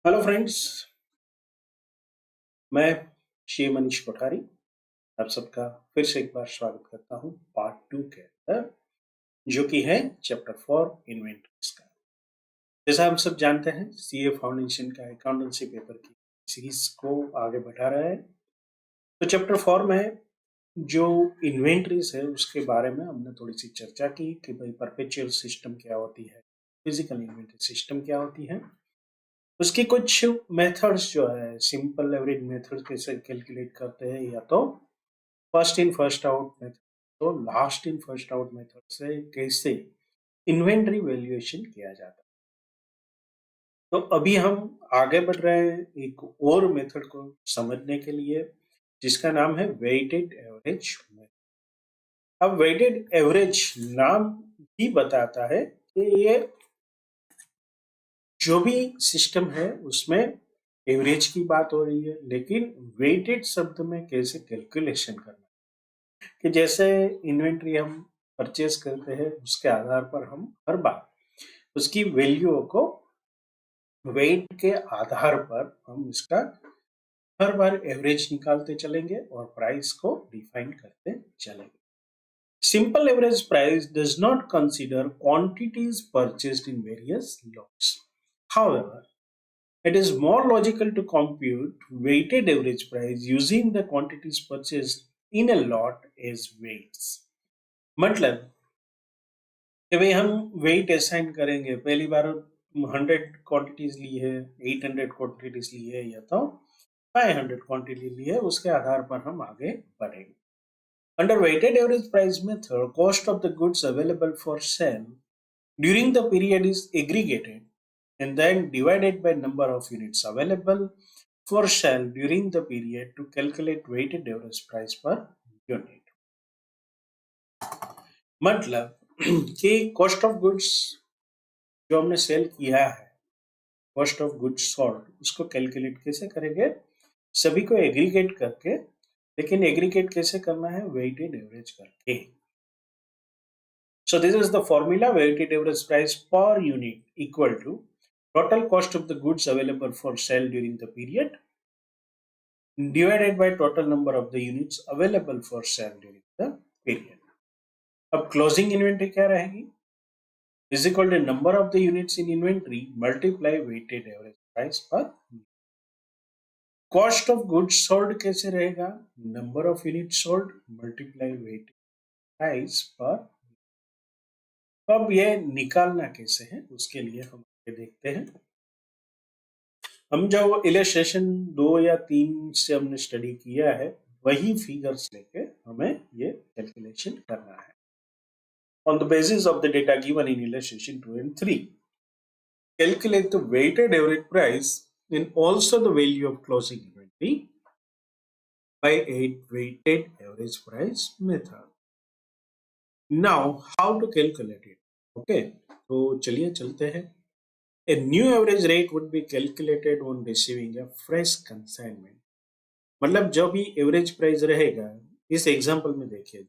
Hello friends, मैं श्री मनीष कोठारी आप सबका फिर से एक बार स्वागत करता हूं पार्ट 2 के अंदर, जो कि है चैप्टर 4 इन्वेंटरीज का। जैसा हम सब जानते हैं, सीए फाउंडेशन का अकाउंटेंसी पेपर की सीरीज को आगे बढ़ा रहा है। तो चैप्टर 4 में जो इन्वेंटरीज है उसके बारे में हमने थोड़ी सी चर्चा की कि भाई परपेचुअल सिस्टम क्या होती है, फिजिकल इन्वेंटरी सिस्टम क्या होती है, उसकी कुछ मेथड्स जो है, सिंपल एवरेज मेथड कैसे कैलकुलेट करते हैं, या तो first in first out method, तो last in first out method से कैसे इन्वेंटरी वैल्यूएशन किया जाता है। तो अभी हम आगे बढ़ रहे हैं एक और मेथड को समझने के लिए, जिसका नाम है वेटेड एवरेज मेथड। अब वेटेड एवरेज नाम ही बताता है कि ये जो भी सिस्टम है उसमें एवरेज की बात हो रही है, लेकिन वेटेड शब्द में कैसे कैलकुलेशन करना, कि जैसे इन्वेंट्री हम परचेज करते हैं उसके आधार पर हम हर बार उसकी वैल्यू को वेट के आधार पर हम इसका हर बार एवरेज निकालते चलेंगे और प्राइस को डिफाइन करते चलेंगे। Simple average price does not consider quantities purchased in various lots. However, it is more logical to compute weighted average price using the quantities purchased in a lot as weights. मतलब कि भाई हम weight assign करेंगे, पहली बार 100 quantities ली है, 800 quantities ली है, या तो 500 क्वांटिटी ली है, उसके आधार पर हम आगे बढ़ेंगे। Under weighted average price method, cost of the goods available for sale during the period is aggregated and then divided by number of units available for sale during the period to calculate weighted average price per unit. मतलब कि cost of goods जो हमने cell किया है, cost of goods sold, उसको calculate कैसे करेंगे, सभी को एग्रीगेट करके। लेकिन एग्रीगेट कैसे करना है, वेटेड एवरेज करके। So this is the formula: weighted average price per unit equal to total cost of the goods available for sale during the period divided by total number of the units available for sale during the period. अब closing inventory क्या रहेगी, is equal to number of the units in inventory multiply weighted average price per unit. Cost of goods sold कैसे रहेगा, number of unit sold multiply weighted price पर। अब ये निकालना कैसे है, उसके लिए हम आगे देखते हैं। हम जो इलस्ट्रेशन 2 या 3 से हमने स्टडी किया है, वही फिगर्स लेके हमें ये कैलकुलेशन करना है। On the basis of the data given in illustration 2 and 3, calculate the weighted average price and also the value of closing inventory by a weighted average price method. Now, how to calculate it? Okay, तो चलिए चलते हैं। A new average rate would be calculated on receiving a fresh consignment. मतलब जो भी average price रहेगा, इस example में देखिए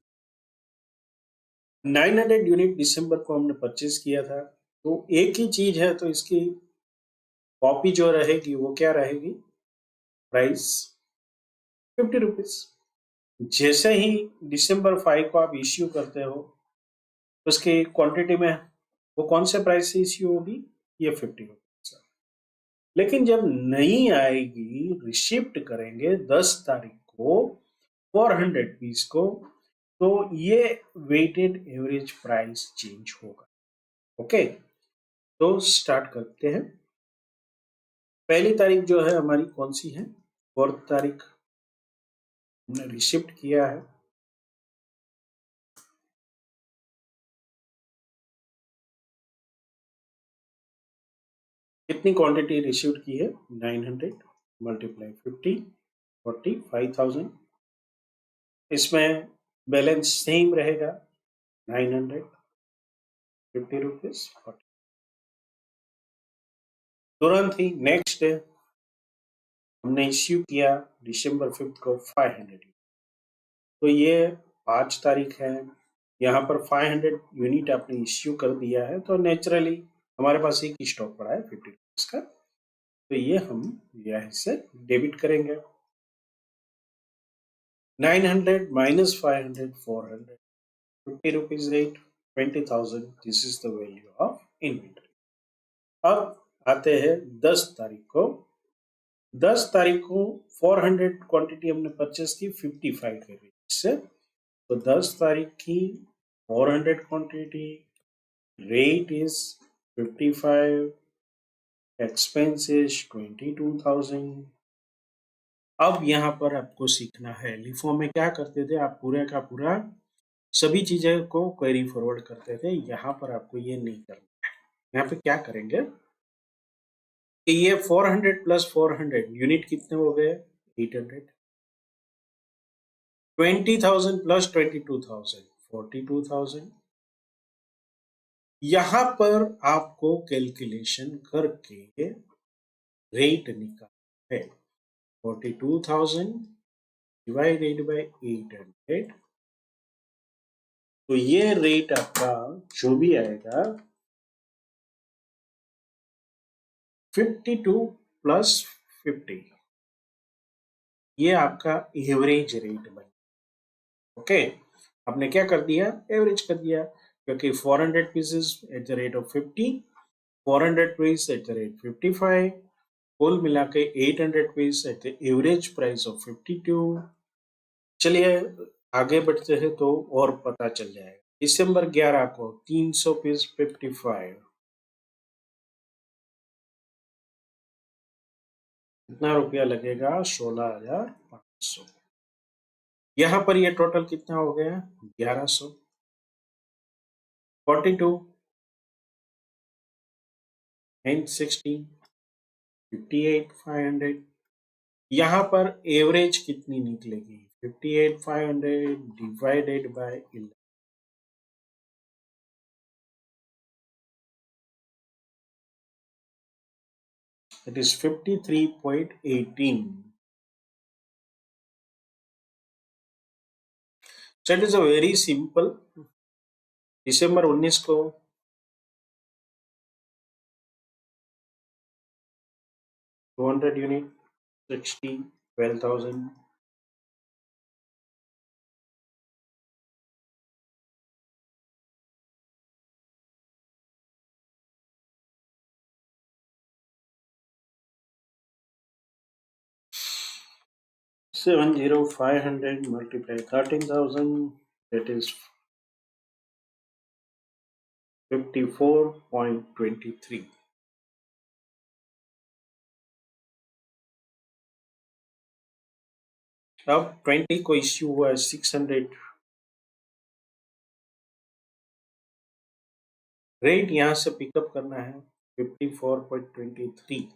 900 यूनिट दिसंबर को हमने परचेज किया था, तो एक ही चीज है, तो इसकी कॉपी जो रहेगी वो क्या रहेगी, प्राइस 50 रुपीज। जैसे ही दिसंबर 5 को आप इश्यू करते हो, तो उसकी क्वांटिटी में वो कौन से प्राइस से इश्यू होगी, ये 50 रुपीज। लेकिन जब नहीं आएगी, रिशिफ्ट करेंगे 10 तारीख को 400 पीस को, तो ये वेटेड एवरेज प्राइस चेंज होगा। ओके, तो स्टार्ट करते हैं। पहली तारीख जो है हमारी कौन सी है, 4 तारीख हमने रिशिफ्ट किया है। कितनी क्वांटिटी रिसीव्ड की है, 900 मल्टीप्लाई 50, 45,000। इसमें बैलेंस सेम रहेगा, 900 50 रुपीज 40। तुरंत ही नेक्स्ट डे हमने इश्यू किया दिसंबर 5 को 500, तो ये 5 तारीख है, यहाँ पर 500 यूनिट आपने इश्यू कर दिया है, तो नेचुरली हमारे पास एक स्टॉक पड़ा है 50 रुपीज का। तो ये हम यहाँ से डेबिट करेंगे। 900 minus 500, 400, 50 rupees rate, 20,000. This is the value of inventory. अब आते हैं 10 तारीख को। 10 तारीख को 400 क्वांटिटी हमने परचेस की 55 के रेट से। तो 10 तारीख की 400 quantity, rate is 55, expense is 22,000। अब यहाँ पर आपको सीखना है, लिफो में क्या करते थे आप, पूरे का पूरा सभी चीजें को क्वेरी फॉरवर्ड करते थे। यहाँ पर आपको ये नहीं करना है। यहाँ पे क्या करेंगे कि ये 400 प्लस 400 यूनिट कितने हो गए, 800। 20,000 प्लस 22,000, 42,000। यहाँ पर आपको कैलकुलेशन करके रेट निकालना है। 42,000 डिवाइडेड बाय 800, तो ये रेट आपका जो भी आएगा 52 प्लस 50, ये आपका एवरेज रेट बन। ओके, आपने क्या कर दिया, एवरेज कर दिया, क्योंकि 400 pieces at the rate of 50, 400 piece at the rate 55, कुल मिला के 800 piece at the average price of 52। चलिए आगे बढ़ते हैं तो और पता चल जाएगा। दिसंबर 11 को 300 पीस 55, कितना रुपया लगेगा, 16,500। यहाँ पर ये टोटल कितना हो गया, 1100। 42 एंड 60, 58,500। यहाँ पर एवरेज कितनी निकलेगी, 58,500 divided by 11, it is 53.18। So it is a very simple। दिसंबर 19 को 200 unit 60, 12,000। Seven zero 500 multiply 13,000, that is 54.23। अब 20 को इश्यू हुआ है 600, रेट यहां से पिकअप करना है 54.23।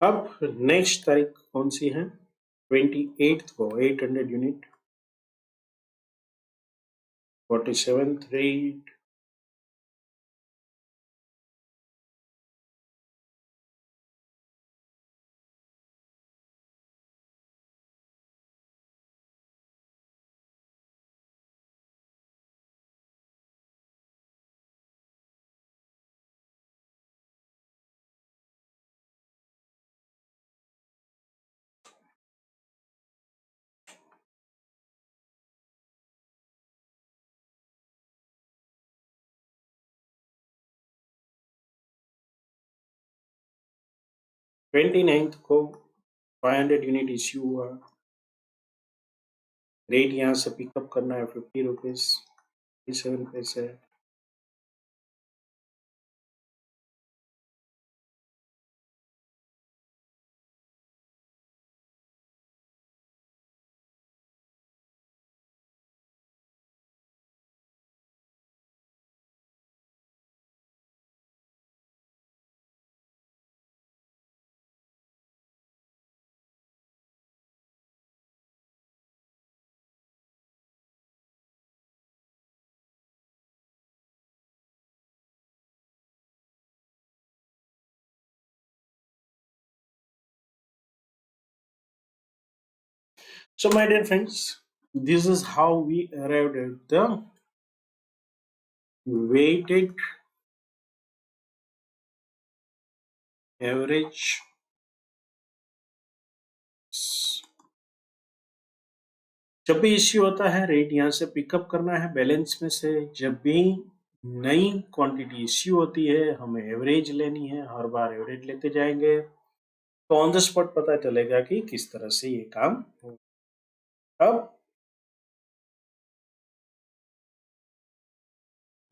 अब नेक्स्ट तारीख कौन सी है, 28 को 800 unit 47th rate, twenty ninth को 500 यूनिट इश्यू हुआ, रेट यहाँ से पिकअप करना है 50 रुपीज 37 पैसे। So, my dear friends, this is how we arrived at the weighted average. जब भी इश्यू होता है रेट यहाँ से पिकअप करना है बैलेंस में से। जब भी नई क्वांटिटी इश्यू होती है हमें एवरेज लेनी है, हर बार एवरेज लेते जाएंगे तो ऑन द स्पॉट पता चलेगा कि किस तरह से ये काम हो। अब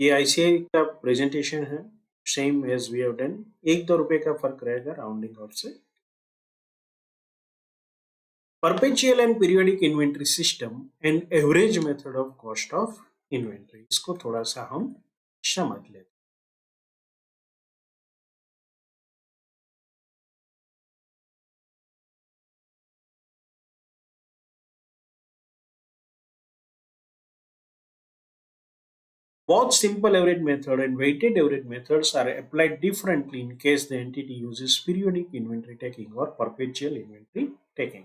ये आईसीआई का प्रेजेंटेशन है, same as we have done. 1-2 रुपए का फर्क रहेगा राउंडिंग ऑफ से। Perpetual and periodic inventory system and average method of cost of inventory, इसको थोड़ा सा हम समझ लेते। Both simple average method and weighted average methods are applied differently in case the entity uses periodic inventory taking or perpetual inventory taking.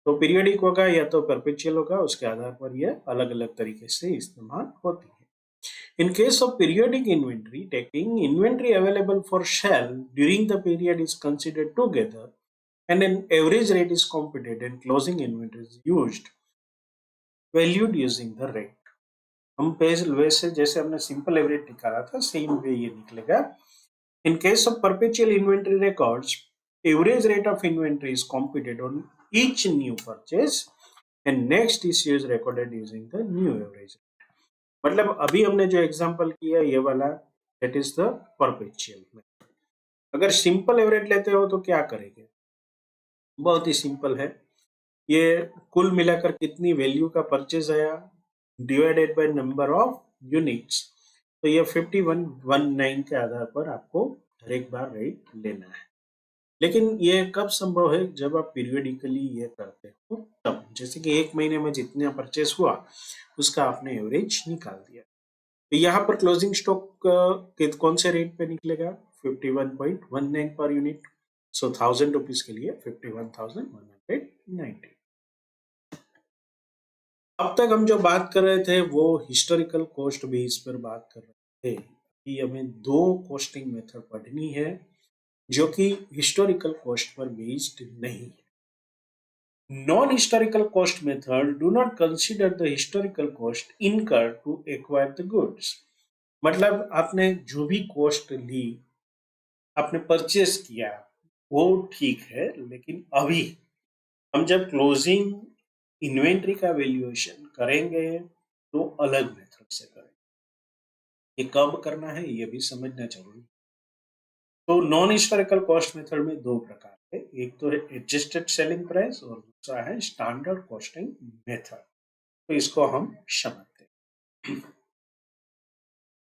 तो periodic होगा या तो परपेचुअल होगा, उसके आधार पर यह अलग अलग तरीके से इस्तेमाल होती है। In case of periodic inventory taking, inventory available for sale during the period is considered together and an average rate is computed and closing inventory is used, valued using the rate. हम वैसे जैसे हमने simple average निकाला था same way ये निकलेगा। In case of perpetual inventory records, average rate of inventory is computed on each new purchase and next issue is recorded using the new average. मतलब अभी हमने जो एग्जांपल किया ये वाला, दैट इज द परपेचुअल। अगर सिंपल एवरेज लेते हो तो क्या करेंगे, बहुत ही सिंपल है। ये कुल मिलाकर कितनी वैल्यू का परचेज आया divided by number of units, तो ये 5119 के आधार पर आपको हर एक बार रेट लेना है। लेकिन ये कब संभव है, जब आप पीरियडिकली ये करते हो तब। जैसे कि एक महीने में जितना परचेस हुआ उसका आपने एवरेज निकाल दिया, तो यहाँ पर क्लोजिंग स्टॉक कौन से रेट पे निकलेगा, 51.19 पर यूनिट। सो 1000 रुपीज के लिए 51,190। अब तक हम जो बात कर रहे थे वो हिस्टोरिकल कॉस्ट बेस पर बात कर रहे थे कि हमें दो कॉस्टिंग मेथड पढ़नी है जो कि हिस्टोरिकल कॉस्ट पर बेस्ड नहीं है। Non historical cost method do not consider the historical cost incurred to acquire the goods. मतलब आपने जो भी कॉस्ट ली, आपने परचेस किया, वो ठीक है, लेकिन अभी हम जब क्लोजिंग इन्वेंट्री का वैल्यूएशन करेंगे तो अलग मेथड से करेंगे। ये कब करना है ये भी समझना जरूरी है। तो नॉन हिस्टोरिकल कॉस्ट मेथड में दो प्रकार है, एक तो है एडजस्टेड सेलिंग प्राइस और दूसरा है स्टैंडर्ड कॉस्टिंग मेथड। तो इसको हम समझते हैं।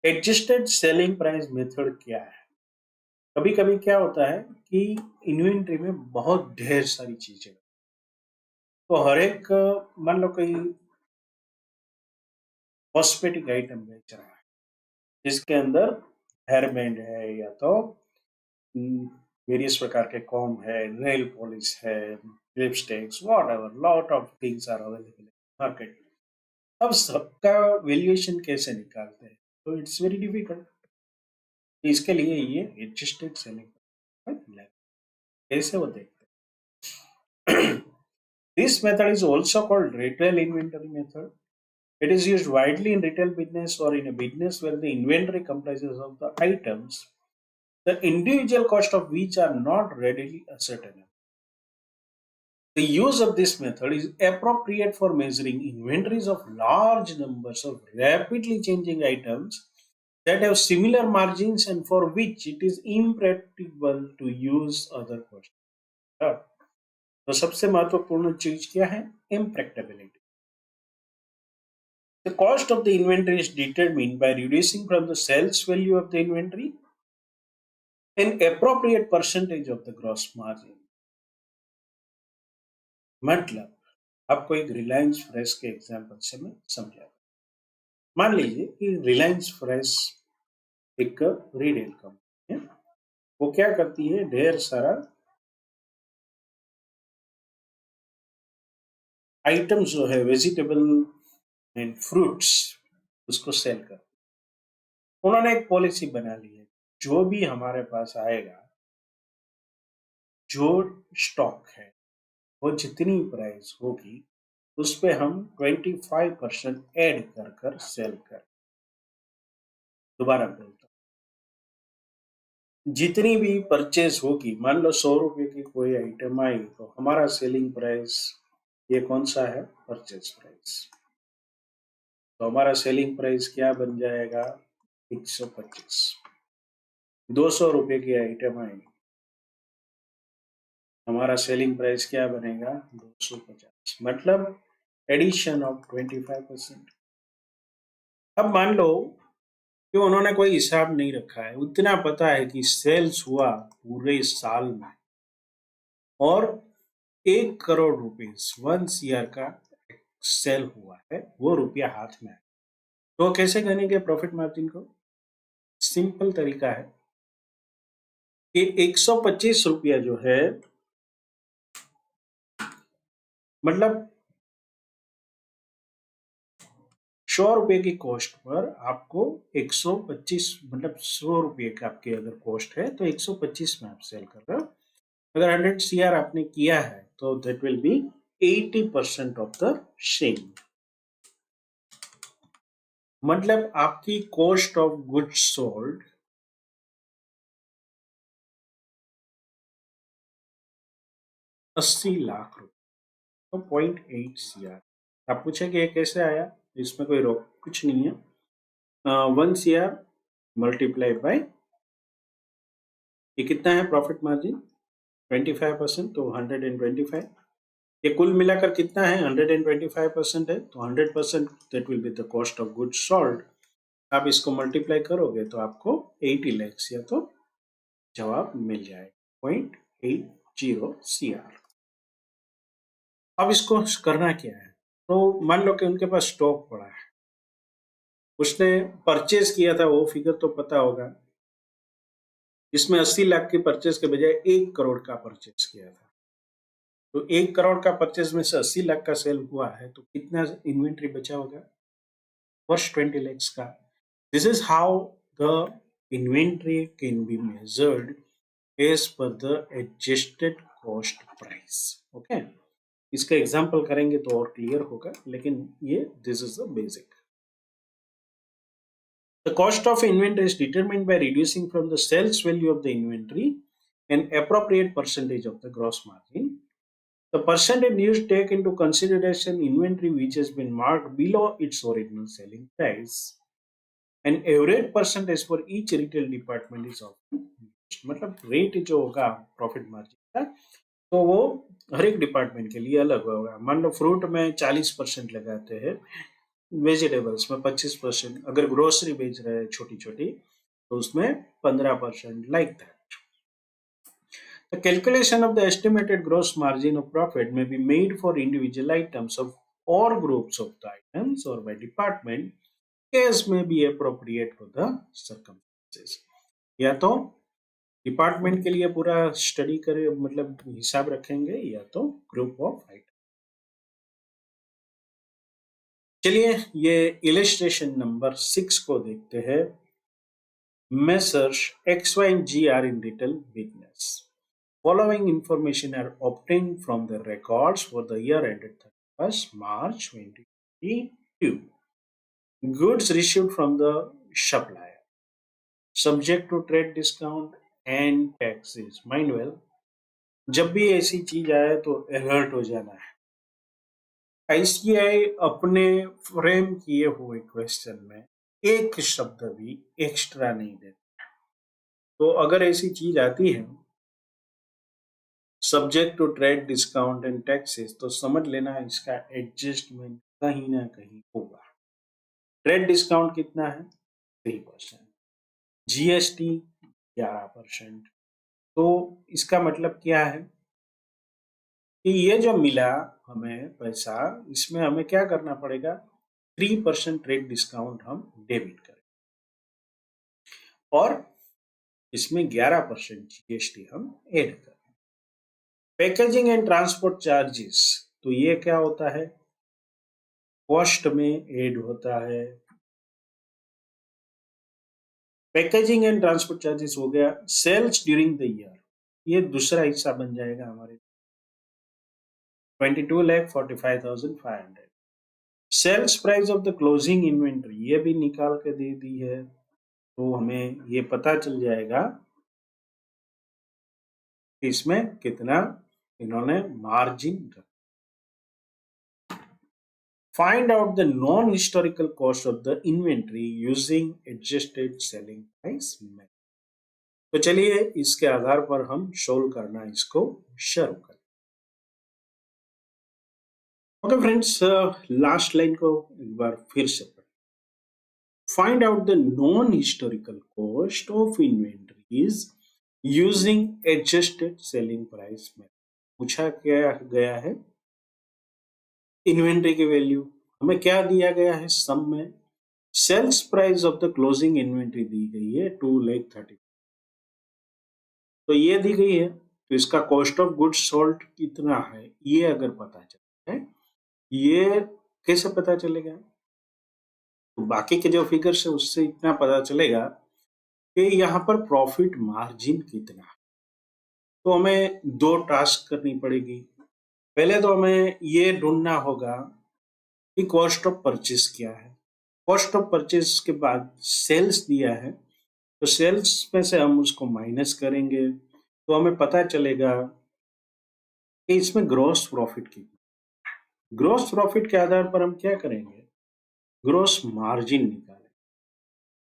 एडजस्टेड सेलिंग प्राइस मेथड क्या है। कभी कभी क्या होता है कि इन्वेंट्री में बहुत ढेर सारी चीजें, तो हर एक मान लो कोई कॉस्मेटिक आइटम बेच रहा है जिसके अंदर हेयर बैंड है या तो वेरियस प्रकार के कॉम है, नेल पॉलिश है, lipsticks, whatever, lot of things are available in market. अब सबका वैल्यूएशन कैसे निकालते हैं, तो इट्स वेरी डिफिकल्ट। इसके लिए ये एडजस्टेड सेलिंग कैसे वो देखते हैं। This method is also called retail inventory method. It is used widely in retail business or in a business where the inventory comprises of the items, the individual cost of which are not readily ascertainable. The use of this method is appropriate for measuring inventories of large numbers of rapidly changing items that have similar margins and for which it is impracticable to use other costs. तो सबसे महत्वपूर्ण चीज क्या है, impracticability. The cost of the inventory is determined by reducing from the sales value of the inventory an appropriate percentage of the gross margin. मतलब आपको एक Reliance fresh के एग्जांपल से मैं समझा। मान लीजिए कि रिलायंस फ्रेश एक रिटेल कंपनी है, वो क्या करती है, ढेर सारा आइटम्स जो है वेजिटेबल एंड फ्रूट्स उसको सेल कर। उन्होंने एक पॉलिसी बना ली है, जो भी हमारे पास आएगा, जो स्टॉक है, वो जितनी प्राइस होगी उस पे हम 25% ऐड कर कर सेल कर। दोबारा बोलता हूँ, जितनी भी परचेज होगी, मान लो 100 रुपए की कोई आइटम आई तो हमारा सेलिंग प्राइस ये कौन सा है, परचेज प्राइस, तो हमारा सेलिंग प्राइस क्या बन जाएगा, 125। 200 रुपए की आइटम आई, हमारा सेलिंग प्राइस क्या बनेगा, 250, मतलब एडिशन ऑफ 25%। अब मान लो कि उन्होंने कोई हिसाब नहीं रखा है, उतना पता है कि सेल्स हुआ पूरे साल में और 1 करोड़ रुपीस 1 CR का सेल हुआ है, वो रुपया हाथ में है, तो कैसे गनेंगे प्रॉफिट मार्जिन को। सिंपल तरीका है कि 125 रुपया जो है, मतलब 100 रुपए की कॉस्ट पर आपको 125, मतलब 100 रुपए का आपके अगर कॉस्ट है तो 125 में आप सेल कर रहे हो। अगर 100 CR आपने किया है तो that will B 80% of the same, मतलब आपकी cost of goods sold 80 lakh रुपए, तो 0.8 CR। आप पूछेंगे ये कैसे आया, इसमें कोई रोक कुछ नहीं है। 1 CR मल्टीप्लाई बाय, ये कितना है प्रॉफिट मार्जिन, 25%, तो 125। ये कुल मिलाकर कितना है, 125% है, तो 100% that will be the cost of goods sold. आप इसको मल्टीप्लाई करोगे तो आपको 80 लैक्स या तो जवाब मिल जाएगा, 0.80 CR। अब इसको करना क्या है, तो मान लो कि उनके पास स्टॉक पड़ा है, उसने परचेज किया था, वो फिगर तो पता होगा, इसमें 80 लाख की परचेज के बजाय 1 करोड़ का परचेज किया था, तो 1 करोड़ का परचेज में से 80 लाख का सेल हुआ है, तो कितना इन्वेंट्री बचा होगा, फर्स्ट 20 lakhs का। This is how the inventory can be measured as per the adjusted cost price. Okay? इसका एग्जाम्पल करेंगे तो और क्लियर होगा, लेकिन ये this is the basic. The cost of inventory is determined by reducing from the sales value of the inventory an appropriate percentage of the gross margin. The percentage used take into consideration inventory which has been marked below its original selling price. An average percentage for each retail department is often used. मतलब rate जो होगा profit margin का, तो वो हर एक department के लिए अलग होगा। मान लो फ्रूट में 40% लगाते हैं, वेजिटेबल्स में 25%, अगर ग्रोसरी बेच रहे हैं छोटी छोटी तो उसमें 15%, like that. The calculation of the estimated gross margin of profit may be made for individual items of or groups of the items or by department as may be appropriate to the circumstances। या तो department के लिए पूरा study करे, मतलब हिसाब रखेंगे, या तो ग्रुप ऑफ आइटम। चलिए ये इलिस्ट्रेशन नंबर 6 को देखते हैं। Messrs. X, Y, and G are in retail business. Following information are obtained from the records for the year ended 31st March 2022. Goods received from the supplier, subject to trade discount and taxes. Mind well, जब भी ऐसी चीज आए तो alert हो जाना है। ICI अपने फ्रेम किए हुए क्वेश्चन में एक शब्द भी एक्स्ट्रा नहीं देता, तो अगर ऐसी चीज आती है subject to trade discount and taxes, तो समझ लेना इसका एडजस्टमेंट कहीं ना कहीं होगा। ट्रेड डिस्काउंट कितना है, 3%, जीएसटी 11%, तो इसका मतलब क्या है कि ये जो मिला हमें पैसा, इसमें हमें क्या करना पड़ेगा, 3% ट्रेड डिस्काउंट हम डेबिट करें और इसमें 11% जीएसटी हम ऐड करें। पैकेजिंग एंड ट्रांसपोर्ट चार्जेस तो ये क्या होता है, कॉस्ट में ऐड होता है। पैकेजिंग एंड ट्रांसपोर्ट चार्जेस हो गया। सेल्स ड्यूरिंग द ईयर, ये दूसरा हिस्सा बन जाएगा हमारे 22,45,500। Sales price of the closing inventory, ये भी निकाल के दे दी है, तो हमें ये पता चल जाएगा कि इसमें कितना इन्होंने मार्जिन रखा। Find out the non historical cost of the inventory using adjusted selling price method. तो चलिए इसके आधार पर हम सोल्व करना इसको शुरू करें। ओके फ्रेंड्स, लास्ट लाइन को एक बार फिर से पढ़ें। Find out the non historical cost of inventories using adjusted selling price method. पूछा क्या गया है, इन्वेंट्री की वैल्यू हमें क्या दिया गया है, सम में sales price of the closing inventory दी गई है 2,30,000, तो ये दी गई है, तो इसका कॉस्ट ऑफ गुड्स सोल्ड कितना है ये अगर पता चलता है, ये कैसे पता चलेगा, तो बाकी के जो फिगर्स है उससे इतना पता चलेगा कि यहाँ पर प्रॉफिट मार्जिन कितना है। तो हमें दो टास्क करनी पड़ेगी। पहले तो हमें ये ढूंढना होगा कि कॉस्ट ऑफ परचेज क्या है। कॉस्ट ऑफ परचेज के बाद सेल्स दिया है, तो सेल्स में से हम उसको माइनस करेंगे, तो हमें पता चलेगा कि इसमें ग्रॉस प्रॉफिट कितना। ग्रॉस प्रॉफिट के आधार पर हम क्या करेंगे, ग्रॉस मार्जिन निकालेंगे,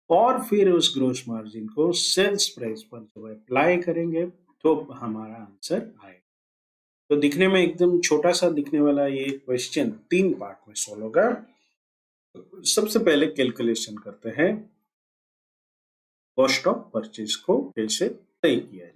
और फिर उस ग्रॉस मार्जिन को सेल्स प्राइस पर जब अप्लाई करेंगे तो हमारा आंसर आएगा। तो दिखने में एकदम छोटा सा दिखने वाला ये क्वेश्चन 3 पार्ट में सोल्व होगा। सबसे पहले कैलकुलेशन करते हैं, कॉस्ट ऑफ परचेज को कैसे तय किया जाए।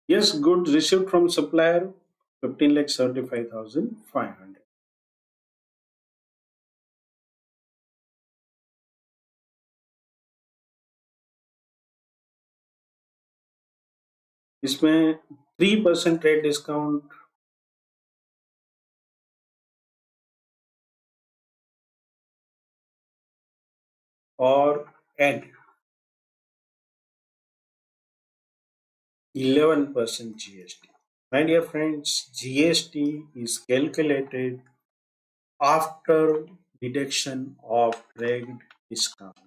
Yes, goods received from supplier 15,75,500. इसमें 3% ट्रेड डिस्काउंट और add 11% GST. My dear friends, GST is calculated after deduction of trade discount.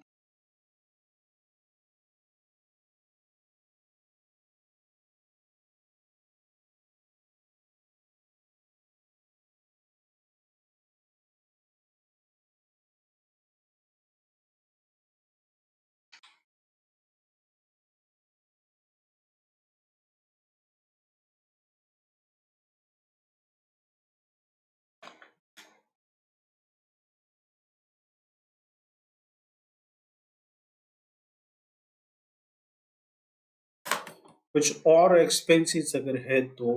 कुछ और एक्सपेंसेस अगर है तो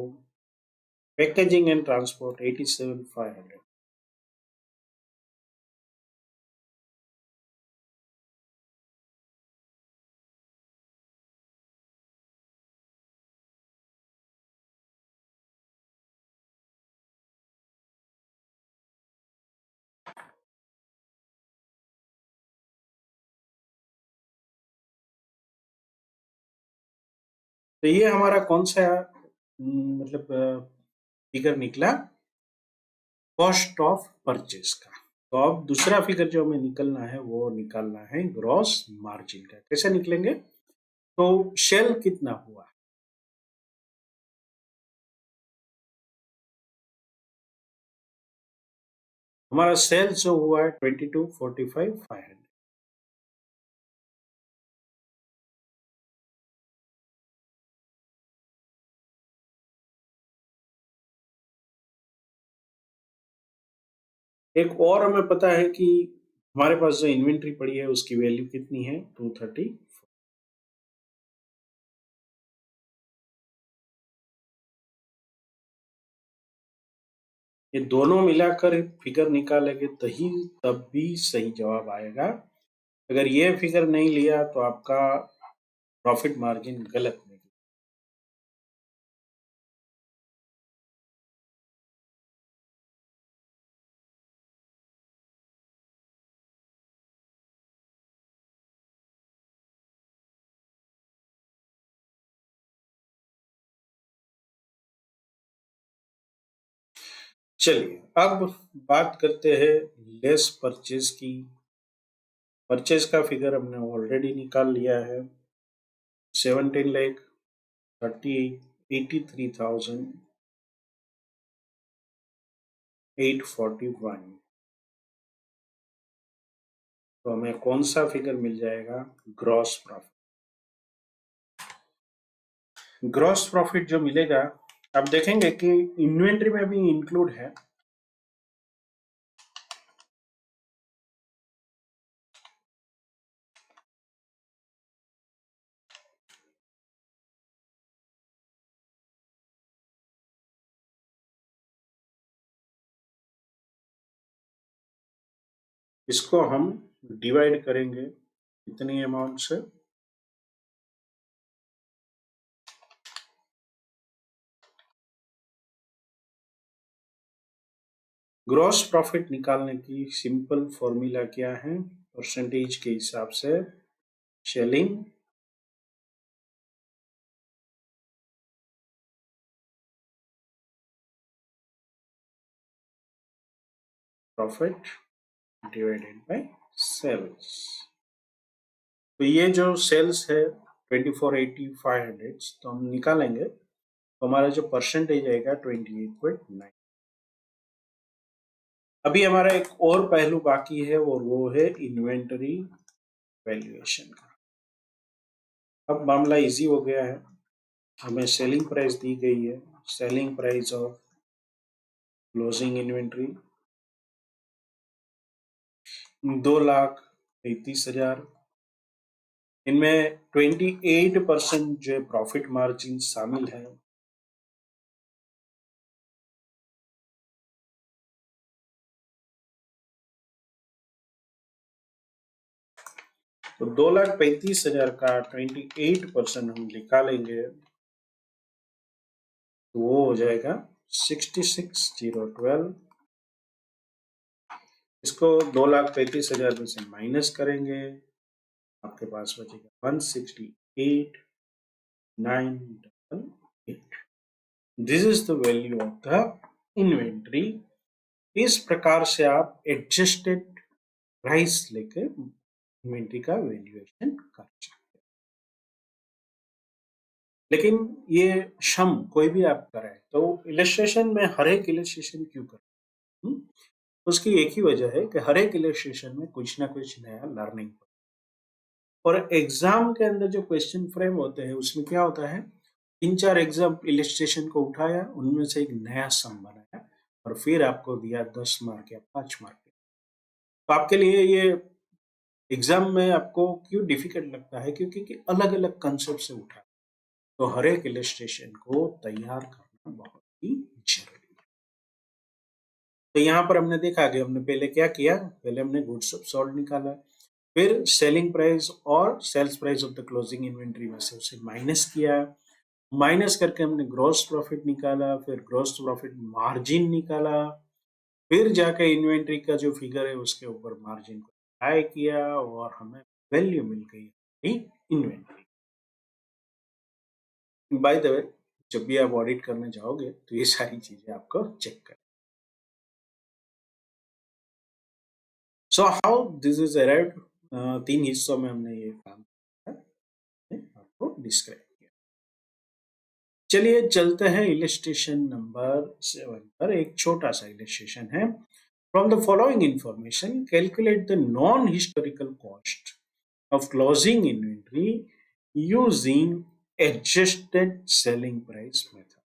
पैकेजिंग एंड ट्रांसपोर्ट 87,500. तो ये हमारा कौन सा मतलब फिगर निकला, कॉस्ट ऑफ परचेज का। तो अब दूसरा फिगर जो हमें निकलना है वो निकालना है ग्रॉस मार्जिन का। कैसे निकलेंगे, तो शेल कितना हुआ, हमारा सेल जो हुआ है 22,45,500। एक और हमें पता है कि हमारे पास जो इन्वेंट्री पड़ी है उसकी वैल्यू कितनी है, 230। ये दोनों मिलाकर फिगर निकालेंगे तब भी सही जवाब आएगा। अगर ये फिगर नहीं लिया तो आपका प्रॉफिट मार्जिन गलत निकला। चलिए अब बात करते हैं लेस परचेज की। परचेज का फिगर हमने ऑलरेडी निकाल लिया है, 17,83,841। तो हमें कौन सा फिगर मिल जाएगा, ग्रॉस प्रॉफिट। ग्रॉस प्रॉफिट जो मिलेगा, आप देखेंगे कि इन्वेंट्री में भी इंक्लूड है। इसको हम डिवाइड करेंगे इतनी अमाउंट से, ग्रॉस प्रॉफिट निकालने की सिंपल फॉर्मूला क्या है, परसेंटेज के हिसाब से selling profit divided by sales. तो ये जो सेल्स है 2480,500, तो हम निकालेंगे तो हमारा जो परसेंटेज आएगा 28.9। अभी हमारा एक और पहलू बाकी है और वो है इन्वेंटरी वैल्यूएशन का। अब मामला इजी हो गया है, हमें सेलिंग प्राइस दी गई है, selling price of closing inventory 2,33,000। इनमें 28% जो प्रॉफिट मार्जिन शामिल है। तो 2,35,000 का 28% हम निकालेंगे तो वो हो जाएगा 66,012। इसको 2,35,000 में से माइनस करेंगे, आपके पास बचेगा 168,988। This is the value of the inventory. इस प्रकार से आप एडजस्टेड प्राइस लेके इन्वेंट्री का वैल्यूएशन कर सकते हैं। लेकिन ये सम कोई भी आप करें तो इलस्ट्रेशन में हर एक इलस्ट्रेशन क्यों करें, उसकी एक ही वजह है कि हर एक इलस्ट्रेशन में कुछ ना कुछ नया लर्निंग, और एग्जाम के अंदर जो क्वेश्चन फ्रेम होते हैं उसमें क्या होता है, 3-4 एग्जाम इलस्ट्रेशन को उठाया, उनमें से एक नया सम बनाया और फिर आपको दिया 10 मार्क या 5 मार्क। तो आपके लिए ये एग्जाम में आपको क्यों डिफिकल्ट लगता है, क्योंकि अलग अलग कंसेप्ट से उठा, तो हर एक इलस्ट्रेशन को तैयार करना बहुत ही जरूरी है। तो यहाँ पर हमने देखा कि हमने पहले क्या किया, पहले हमने गुड्स सोल्ड निकाला, फिर सेलिंग प्राइस और sales price of the closing inventory में से उसे माइनस किया, माइनस करके हमने ग्रॉस प्रॉफिट निकाला, फिर ग्रॉस प्रॉफिट मार्जिन निकाला, फिर जाके इन्वेंट्री का जो फिगर है उसके ऊपर मार्जिन को अप्लाई किया और हमें वैल्यू मिल गई इन्वेंट्री। बाय द वे, जब भी आप ऑडिट करने जाओगे तो ये सारी चीजें आपको चेक कर। सो हाउ दिस इज अराइव्ड, 3 हिस्सों में हमने ये काम किया, आपको डिस्क्राइब किया। चलिए चलते हैं इलस्ट्रेशन नंबर 7 पर। एक छोटा सा इलस्ट्रेशन है, from the following information calculate the non historical cost of closing inventory using adjusted selling price method।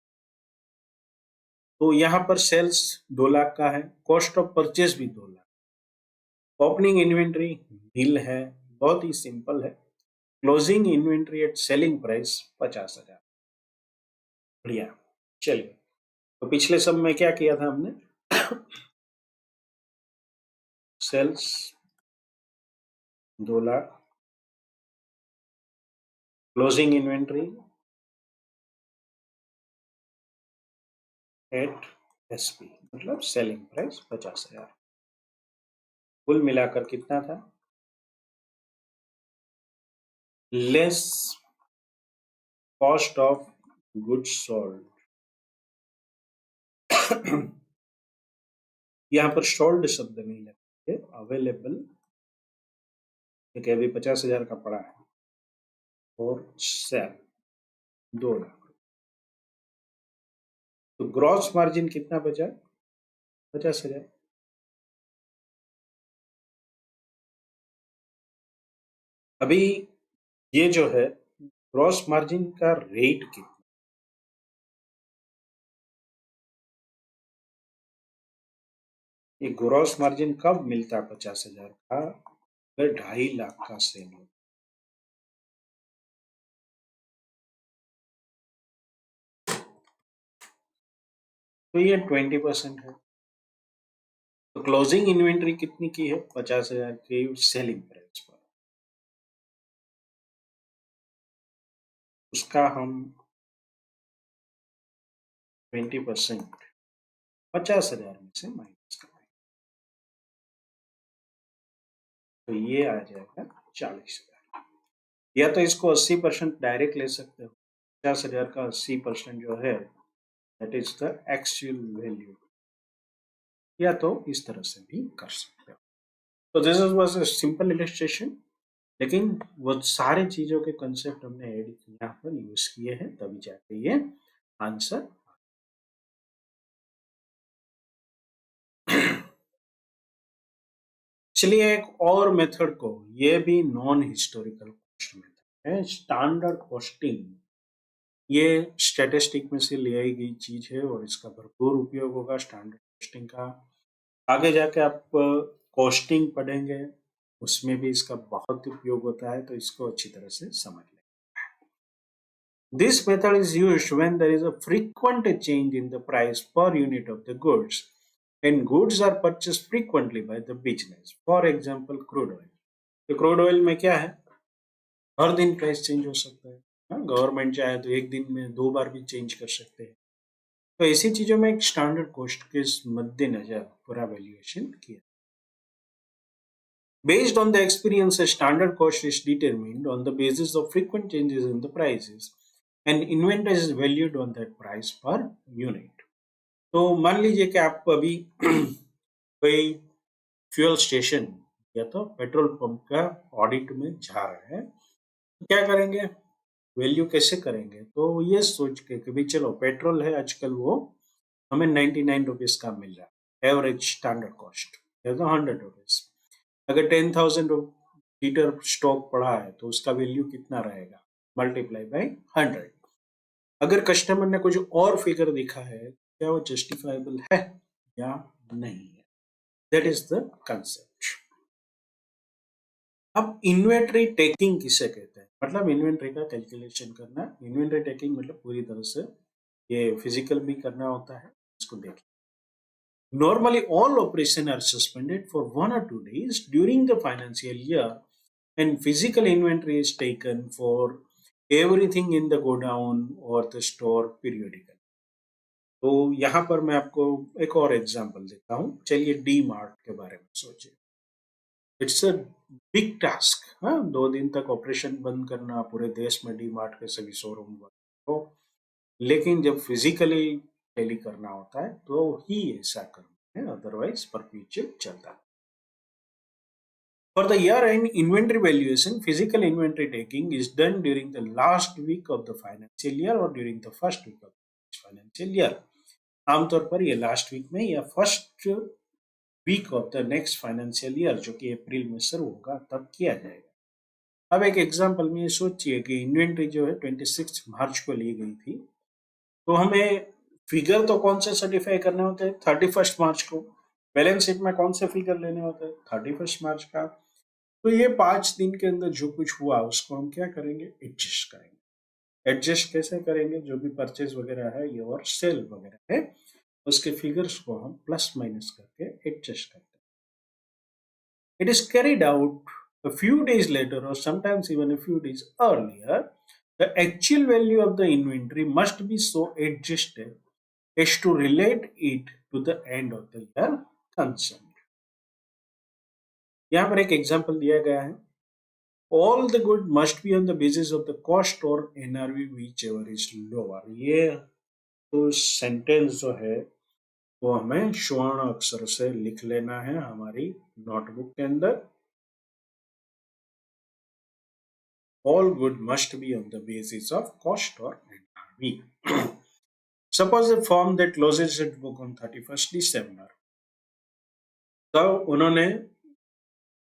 तो यहां पर सेल्स 2 लाख का है, कॉस्ट ऑफ परचेज भी 2 लाख, ओपनिंग इन्वेंट्री नील है, बहुत ही सिंपल है। Closing inventory at selling price 50,000। बढ़िया। चलिए, तो पिछले सब में क्या किया था हमने? Sales 2 lakh, closing inventory at SP मतलब सेलिंग प्राइस 50,000। कुल मिलाकर कितना था? Less cost of goods sold. यहाँ पर सोल्ड शब्द नहीं लगते, अवेलेबल, क्योंकि अभी 50,000 का पड़ा है, और सेल 2 लाख। तो ग्रॉस मार्जिन कितना बचा? 50,000। अभी ये जो है ग्रॉस मार्जिन का रेट कितना? ये ग्रॉस मार्जिन कब मिलता है 50,000 का? अगर 2.5 लाख का सेल हो तो ये 20% है। तो क्लोजिंग इन्वेंट्री कितनी की है? 50,000 की सेलिंग प्राइस पर। उसका हम 20% 50,000 में से माइनस करें तो ये आ जाएगा 40,000। या तो इसको 80% डायरेक्ट ले सकते हो, 50,000 का 80% जो है that is the actual value, या तो इस तरह से भी कर सकते हो। तो this was a simple illustration, लेकिन वो सारे चीजों के कंसेप्ट हमने ऐड यहाँ पर यूज किए हैं, तभी जाके ये आंसर। चलिए एक और मेथड को, ये भी नॉन हिस्टोरिकल कॉस्ट मेथड है, स्टैंडर्ड कॉस्टिंग। ये स्टैटिस्टिक में से ले आई गई चीज है और इसका भरपूर उपयोग होगा स्टैंडर्ड कॉस्टिंग का। आगे जाके आप कॉस्टिंग पढ़ेंगे, उसमें भी इसका बहुत उपयोग होता है, तो इसको अच्छी तरह से समझ लें। This method is used when there is a frequent change in the price per unit of the goods and goods are purchased frequently by the business. For example, crude oil. तो क्रूड ऑयल में क्या है, हर दिन price change हो सकता है। Government चाहे तो एक दिन में 2 बार भी चेंज कर सकते हैं। तो ऐसी चीजों में एक स्टैंडर्ड कॉस्ट के मद्देनजर पूरा वैल्यूएशन किया। Based on the experience, a standard cost is determined on the basis of frequent changes in the prices and inventory is valued on that price per unit. तो मान लीजिए कि आप अभी कोई फ्यूल स्टेशन या तो पेट्रोल पंप का ऑडिट में जा रहे हैं, तो क्या करेंगे, वैल्यू कैसे करेंगे? तो ये सोच के कि भाई चलो पेट्रोल है आजकल वो हमें 99 रुपीज का मिल रहा है, एवरेज स्टैंडर्ड कॉस्ट या तो 100 रुपीज। अगर 10,000 लीटर स्टॉक पड़ा है तो उसका वैल्यू कितना रहेगा, मल्टीप्लाई बाई 100। अगर कस्टमर ने कुछ और फिगर दिखा है, क्या वो जस्टिफाइबल है या नहीं है? That is the concept. अब इन्वेंट्री टेकिंग किसे कहते हैं, मतलब इन्वेंट्री का कैलकुलेशन करना। इन्वेंट्री टेकिंग मतलब पूरी तरह से ये फिजिकल भी करना होता है, इसको देखिए। Normally, all operations are suspended for 1 or 2 days during the financial year, and physical inventory is taken for everything in the godown or the store periodically. तो यहाँ पर मैं आपको एक और एग्जांपल देता हूँ। चलिए डी मार्ट के बारे में सोचिए। It's a big task. हाँ, 2 दिन तक ऑपरेशन बंद करना, पूरे देश में डी मार्ट के सभी शोरूम बंद हो, लेकिन जब फिजिकली टैली करना होता है तो ही ऐसा करना है, अदरवाइज परपेचुअल चलता है। For the year-end inventory valuation, physical inventory taking is done during the last week of the financial year or during the first week of the financial year. आमतौर पर ये लास्ट वीक में या first week of the next financial year, जो कि अप्रैल में शुरू होगा, तब किया जाएगा। अब एक एग्जांपल में ये सोचिए कि इन्वेंट्री जो है 26 मार्च को ली गई थी, तो हमें फिगर तो कौन से सर्टिफाई करने होते हैं, 31 मार्च को। बैलेंस शीट में कौन से फिगर लेने होते हैं? 31 मार्च का। तो ये 5 दिन के अंदर जो कुछ हुआ उसको हम क्या करेंगे? एडजस्ट करेंगे। एडजस्ट कैसे करेंगे? जो भी परचेज वगैरह है ये और सेल वगैरह है उसके फिगर्स को हम प्लस माइनस करके एडजस्ट करते हैं। It is carried out a few days later or sometimes even a few days earlier. The actual value of the inventory must be so adjusted as to relate it to the end of the year concerned. यहाँ पर एक example दिया गया है. All the good must be on the basis of the cost or NRV whichever is lower. ये तो sentence जो है वो हमें स्वर्ण अक्षर से लिख लेना है हमारी नोटबुक के अंदर. All good must be on the basis of cost or NRV. Suppose a firm that closes its book on 31st December. तो उन्होंने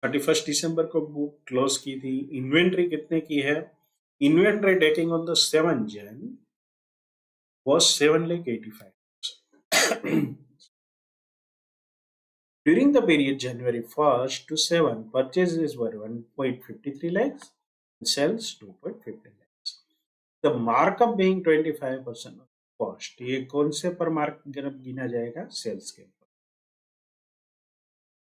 31st दिसंबर को बुक क्लोज की थी. इन्वेंट्री कितने की है? Inventory taking on the 7 Jan was 7,85,000. During the period January 1st to 7, purchases were 1.53 lakhs and sales 2.50 lakhs. The markup being 25% of cost. ये कौन से पर मार्कअप गिना जाएगा? सेल्स के ऊपर.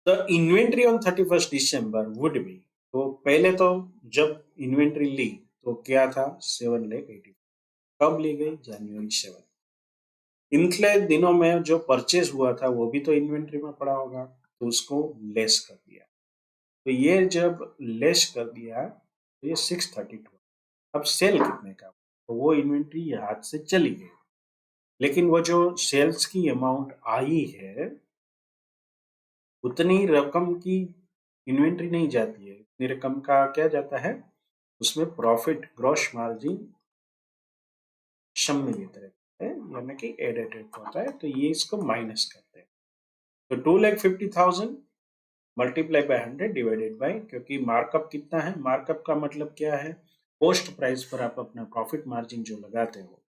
The inventory on 31st December would be, तो पहले तो जब इन्वेंट्री ली तो क्या था? 7,80,000. कब ली गई? January 7. इनके दिनों में जो परचेज हुआ था वो भी तो इन्वेंट्री में पड़ा होगा तो उसको लेस कर दिया. तो ये जब लेस कर दिया तो ये 632. अब सेल कितने का? तो वो इन्वेंट्री हाथ से चली गई, लेकिन वो जो सेल्स की अमाउंट आई है उतनी रकम की इन्वेंट्री नहीं जाती है. उतनी रकम का क्या जाता है? उसमें प्रॉफिट, ग्रॉस मार्जिन सम्मिलित रहता है, यानी कि एडेड होता है. तो ये इसको माइनस करते हैं. तो 2,50,000 मल्टीप्लाई बाय 100 डिवाइडेड बाय, क्योंकि मार्कअप कितना है? मार्कअप का मतलब क्या है? कॉस्ट प्राइस पर आप अपना प्रॉफिट मार्जिन जो लगाते हो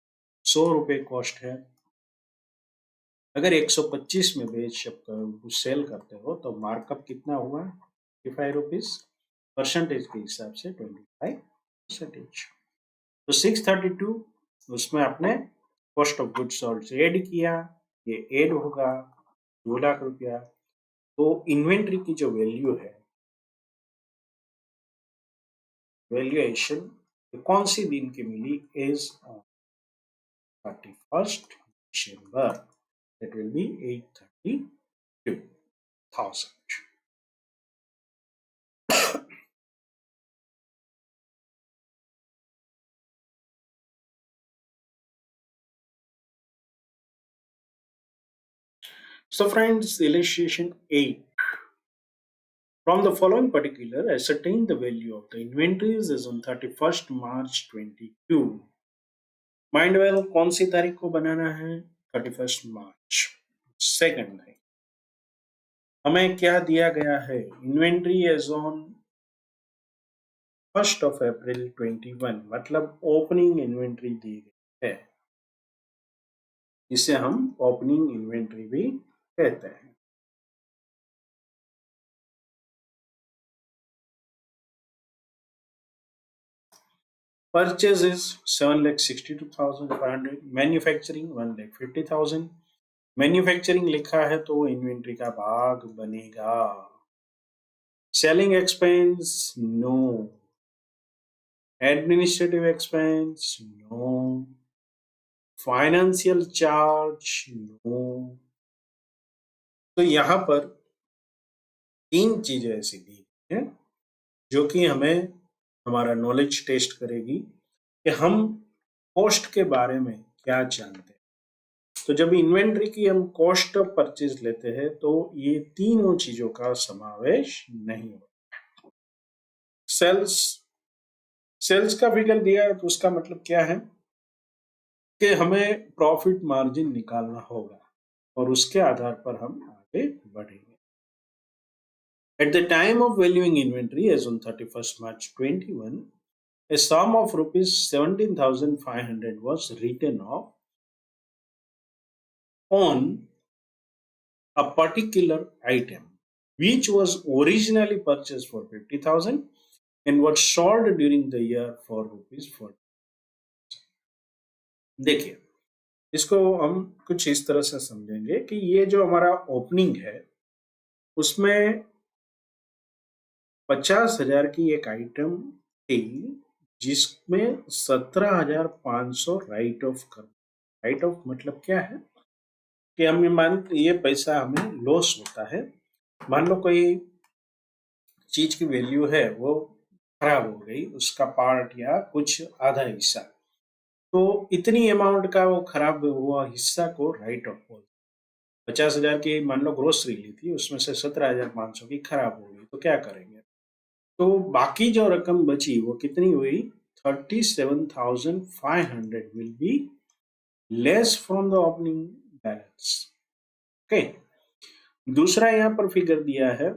100 रुपए कॉस्ट है. अगर 125 में सेल करते हो तो मार्कअप कितना हुआ? 55 रुपीज. परसेंटेज के हिसाब से 25%. तो 632 उसमें आपने कॉस्ट ऑफ गुड्स सोल्ड से ऐड किया, ये ऐड होगा 2 लाख रुपया. तो इन्वेंट्री की जो वैल्यू है, वैल्यूएशन कौन सी दिन की मिली? Is 31st December. That will be 832,000. So friends, illustration 8. From the following particular, ascertain the value of the inventories as on 31st March 22. Mind well कौन सी तारीख को बनाना है? 31st मार्च. सेकंड है, हमें क्या दिया गया है? Inventory as on 1st of April 21, मतलब ओपनिंग इन्वेंट्री दी गई है. इसे हम ओपनिंग इन्वेंट्री भी कहते हैं. Purchases 7,62,500. मैन्युफैक्चरिंग 1,50,000. मैन्युफैक्चरिंग लिखा है तो इन्वेंट्री का भाग बनेगा. Selling expense no. Administrative expense no. Financial charge no. तो यहां पर 3 चीजें ऐसी दी हैं जो कि हमें हमारा नॉलेज टेस्ट करेगी कि हम कॉस्ट के बारे में क्या जानते हैं. तो जब इन्वेंट्री की हम कॉस्ट ऑफ परचेज लेते हैं तो ये तीनों चीजों का समावेश नहीं होता. सेल्स का फिगर दिया है तो उसका मतलब क्या है कि हमें प्रॉफिट मार्जिन निकालना होगा और उसके आधार पर हम आगे बढ़ेंगे. At the time of valuing inventory as on 31st March 21, a sum of rupees 17,500 was written off on a particular item which was originally purchased for 50,000 and was sold during the year for rupees 40. देखिए, इसको हम कुछ इस तरह से समझेंगे कि ये जो हमारा ओपनिंग है उसमें 50,000 की एक आइटम थी जिसमें 17,500 राइट ऑफ कर। राइट ऑफ मतलब क्या है कि हम ये पैसा हमें लॉस होता है। मान लो कोई चीज की वैल्यू है वो खराब हो गई, उसका पार्ट या कुछ आधा हिस्सा, तो इतनी अमाउंट का वो खराब हुआ हिस्सा को राइट ऑफ बोलते हैं। 50,000 की मान लो ग्रोसरी ली थी, उसमें से 17,500 की खराब हो गई, तो क्या करेंगे? तो बाकी जो रकम बची वो कितनी हुई? 37,500 will be less from the opening balance. Okay, दूसरा यहाँ पर फिगर दिया है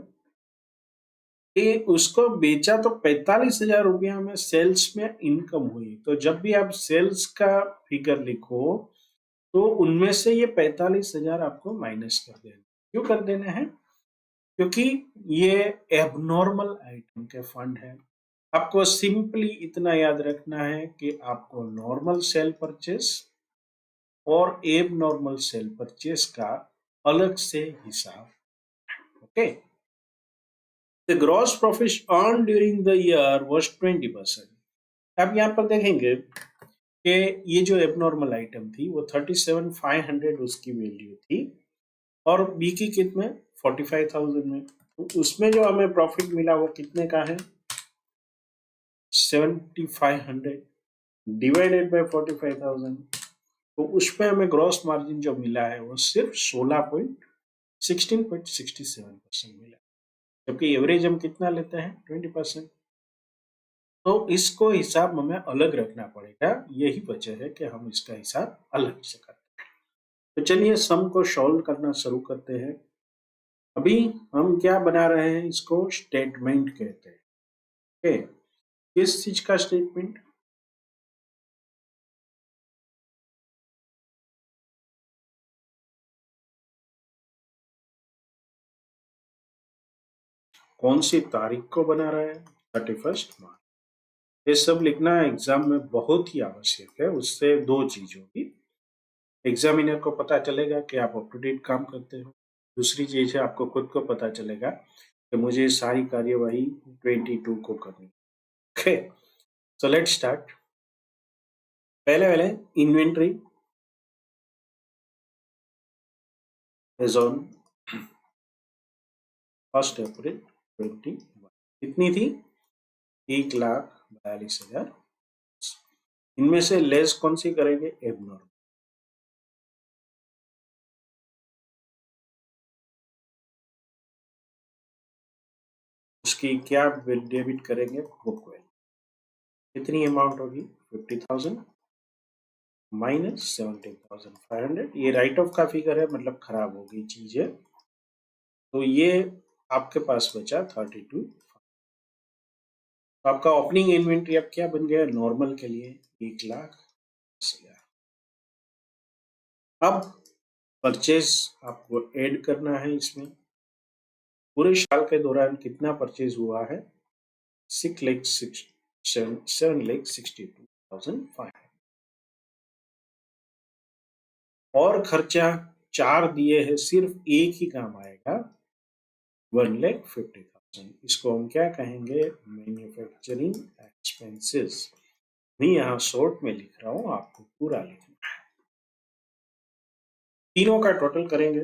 कि उसको बेचा तो 45,000 रुपया में सेल्स में इनकम हुई। तो जब भी आप सेल्स का फिगर लिखो तो उनमें से ये 45,000 आपको माइनस कर देना। क्यों कर देना है? क्योंकि ये एबनॉर्मल आइटम के फंड है। आपको सिंपली इतना याद रखना है कि आपको नॉर्मल सेल परचेस और एबनॉर्मल सेल परचेस का अलग से हिसाब। Okay, the gross profit earn during the year was 20%। अब यहाँ पर देखेंगे कि ये जो एबनॉर्मल आइटम थी वो 37,500 उसकी वैल्यू थी और बी की कितने? 45,000 में। तो उसमें जो हमें प्रॉफिट मिला वो कितने का है? 7,500 डिवाइडेड बाय 45,000। तो उसमें हमें ग्रॉस मार्जिन जो मिला है वो सिर्फ 16.67% मिला, जबकि एवरेज हम कितना लेते हैं? 20%। तो इसको हिसाब हमें अलग रखना पड़ेगा। यही वजह है कि हम इसका हिसाब अलग से करते हैं। तो चलिए सम को सॉल्व करना शुरू करते हैं। अभी हम क्या बना रहे हैं? इसको स्टेटमेंट कहते हैं। ओके, किस चीज का स्टेटमेंट? कौन सी तारीख को बना रहे हैं? 31 मार्च। ये सब लिखना एग्जाम में बहुत ही आवश्यक है। उससे दो चीज होगी, एग्जामिनर को पता चलेगा कि आप अप टू डेट काम करते हो। दूसरी चीज है आपको खुद को पता चलेगा कि मुझे सारी कार्यवाही 22 को करनी। Okay, so let's start. पहले वाले इन्वेंट्री इज ऑन 1 अप्रैल 2021। कितनी थी? 1,42,000। इनमें से लेस कौन सी करेंगे? एबनॉर्मल। उसकी क्या डेबिट करेंगे? Book value. कितनी अमाउंट होगी? 50,000 माइनस 17,500। ये राइट ऑफ का फिगर है, मतलब खराब हो गई चीज है। तो ये आपके पास बचा 32। तो आपका ओपनिंग इन्वेंट्री अब क्या बन गया? नॉर्मल के लिए 1,10,000। अब परचेज आपको ऐड करना है इसमें। पूरे साल के दौरान कितना परचेज हुआ है? 7,62,500। और खर्चा 4 दिए हैं, सिर्फ एक ही काम आएगा, 1,50,000। इसको हम क्या कहेंगे? Manufacturing expenses. मैं यहाँ शॉर्ट में लिख रहा हूँ, आपको पूरा लिखना है। तीनों का टोटल करेंगे।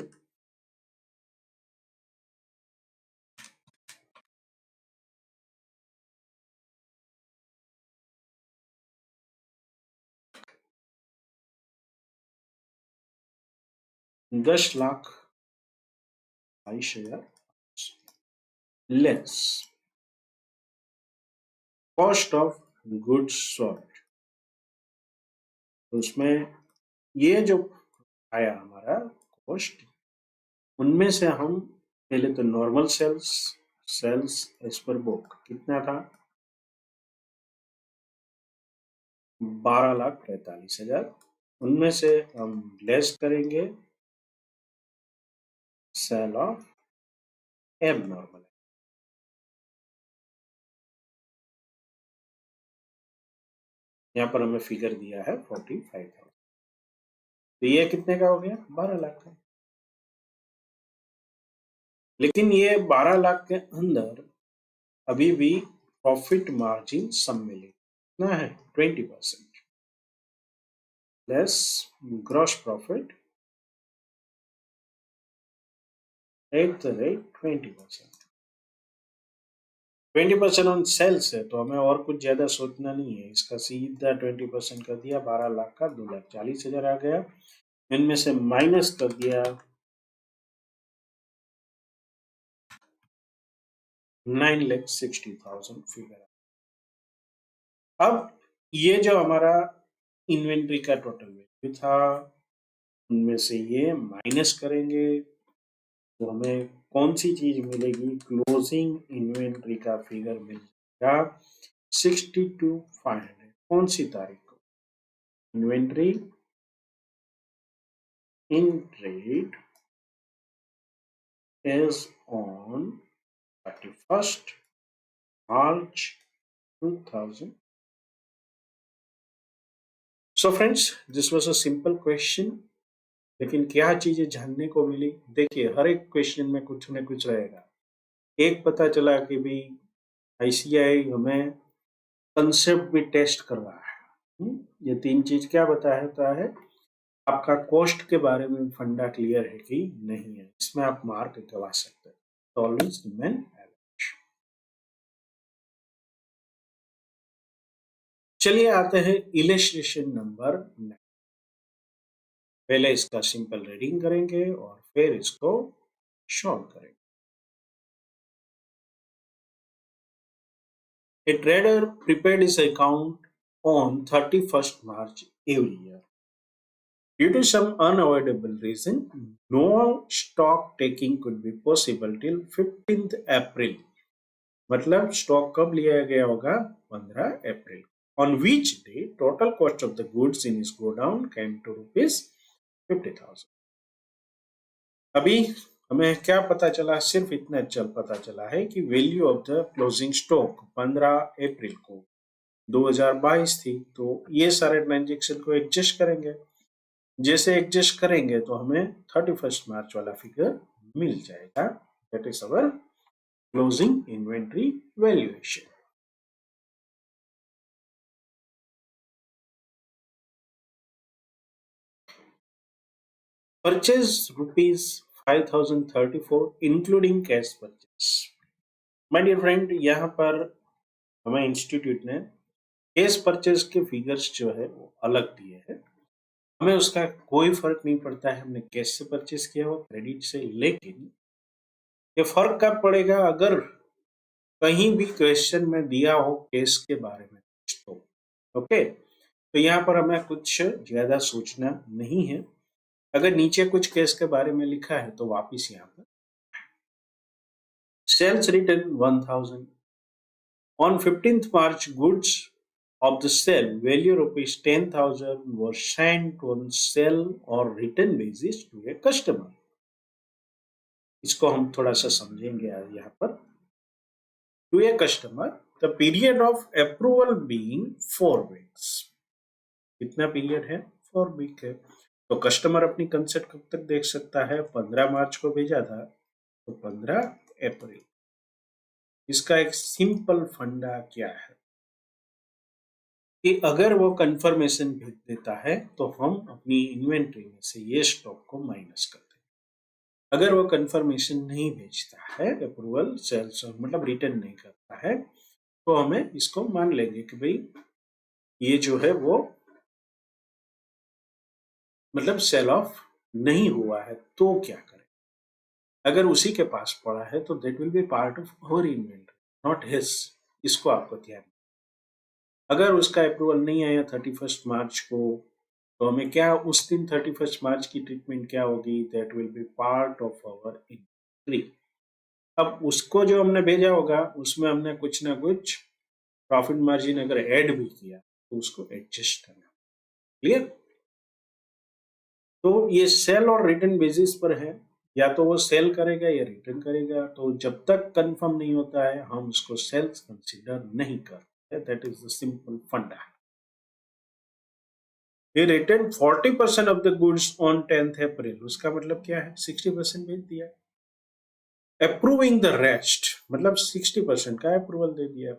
₹10,22,000 less cost of goods sold. तो उसमें ये जो आया हमारा कॉस्ट, उनमें से हम पहले तो normal sales, sales as per book कितना था? 12,45,000। उनमें से हम लेस करेंगे सेल ऑफ एबनॉर्मल। यहाँ पर हमें फिगर दिया है 45,000, तो ये कितने का हो गया? 12 लाख का। लेकिन ये 12 लाख के अंदर अभी भी प्रॉफिट मार्जिन सम्मिलित कितना है? 20% less gross profit at the rate 20%। 20% on sales है, तो हमें और कुछ ज्यादा सोचना नहीं है। इसका सीधा 20% कर दिया, 12 लाख का 2,40,000 आ गया। इनमें से माइनस कर दिया 9,60,000 फिगर। अब ये जो हमारा इन्वेंट्री का टोटल वैल्यू था, उनमें से ये माइनस करेंगे तो हमें कौन सी चीज मिलेगी? क्लोजिंग इन्वेंट्री का फिगर मिल जाएगा 62,500। कौन सी तारीख को? Inventory in trade is on 31st March 2000. So friends, this was a simple question. लेकिन क्या चीजें जानने को मिली? देखिए, हर एक क्वेश्चन में कुछ न कुछ रहेगा। एक पता चला कि भाई आईसीआई हमें कंसेप्ट भी टेस्ट कर रहा है। ये 3 चीज क्या बताता है? आपका कॉस्ट के बारे में फंडा क्लियर है कि नहीं है, इसमें आप मार्क करवा सकते हैं। तो ऑलवेज रिमेन। चलिए आते हैं इलस्ट्रेशन नंबर 9। पहले इसका सिंपल रीडिंग करेंगे और फिर इसको सॉल्व करेंगे। A trader prepared his account on 31st March every year. Due to some unavoidable reason, no stock taking could be possible till 15th April. मतलब स्टॉक कब लिया गया होगा? 15 अप्रैल। On which day total cost of the goods in his godown came to rupees 50,000. अभी हमें क्या पता चला? सिर्फ इतना चल पता चला है कि value of the closing stock 15 अप्रैल को 2022 थी। तो ये सारे ट्रांजेक्शन को एडजस्ट करेंगे। जैसे एडजस्ट करेंगे तो हमें 31st मार्च वाला फिगर मिल जाएगा। That is our closing inventory valuation. Purchase rupees 5,034 including cash purchase. My dear friend, यहाँ पर हमें इंस्टीट्यूट ने कैश परचेज के फिगर्स जो है वो अलग दिए हैं। हमें उसका कोई फर्क नहीं पड़ता है हमने कैश से परचेज किया हो क्रेडिट से, लेकिन ये फर्क कब पड़ेगा? अगर कहीं भी क्वेश्चन में दिया हो कैश के बारे में तो ओके, तो यहाँ पर हमें कुछ ज्यादा सोचना नहीं है। अगर नीचे कुछ केस के बारे में लिखा है तो वापिस यहाँ पर sales return 1,000 on 15th March goods of the sale value rupees 10,000 was sent on sell or return basis to a customer. इसको हम थोड़ा सा समझेंगे यहाँ पर। To a customer the period of approval being 4 weeks। कितना पीरियड है? 4 week है। तो कस्टमर अपनी कंसेप्ट कब तक देख सकता है? 15 मार्च को भेजा था तो 15 अप्रैल। इसका एक सिंपल फंडा क्या है कि अगर वो कंफर्मेशन भेज देता है तो हम अपनी इन्वेंट्री में से ये स्टॉक को माइनस करते हैं। अगर वो कंफर्मेशन नहीं भेजता है, अप्रूवल सेल्स मतलब रिटर्न नहीं करता है, तो हमें इसको मान लेंगे कि भाई ये जो है वो मतलब सेल ऑफ नहीं हुआ है। तो क्या करें? अगर उसी के पास पड़ा है तो that will be part of our inventory, not his. इसको आपको ध्यान। अगर उसका अप्रूवल नहीं आया 31st मार्च को, तो हमें क्या उस दिन 31st मार्च की ट्रीटमेंट क्या होगी? That will be part of our inventory. अब उसको जो हमने भेजा होगा उसमें हमने कुछ ना कुछ प्रॉफिट मार्जिन अगर ऐड भी किया तो उसको एडजस्ट करना। क्लियर? तो ये सेल और रिटर्न बेसिस पर है। या तो वो सेल करेगा या रिटर्न करेगा, तो जब तक कंफर्म नहीं होता है हम उसको सेल्स कंसीडर नहीं करते। दैट इज द सिंपल फंडा। He returned 40% of the goods on 10th April। उसका मतलब क्या है? 60% भेज दिया। Approving the rest मतलब 60% का अप्रूवल दे दिया।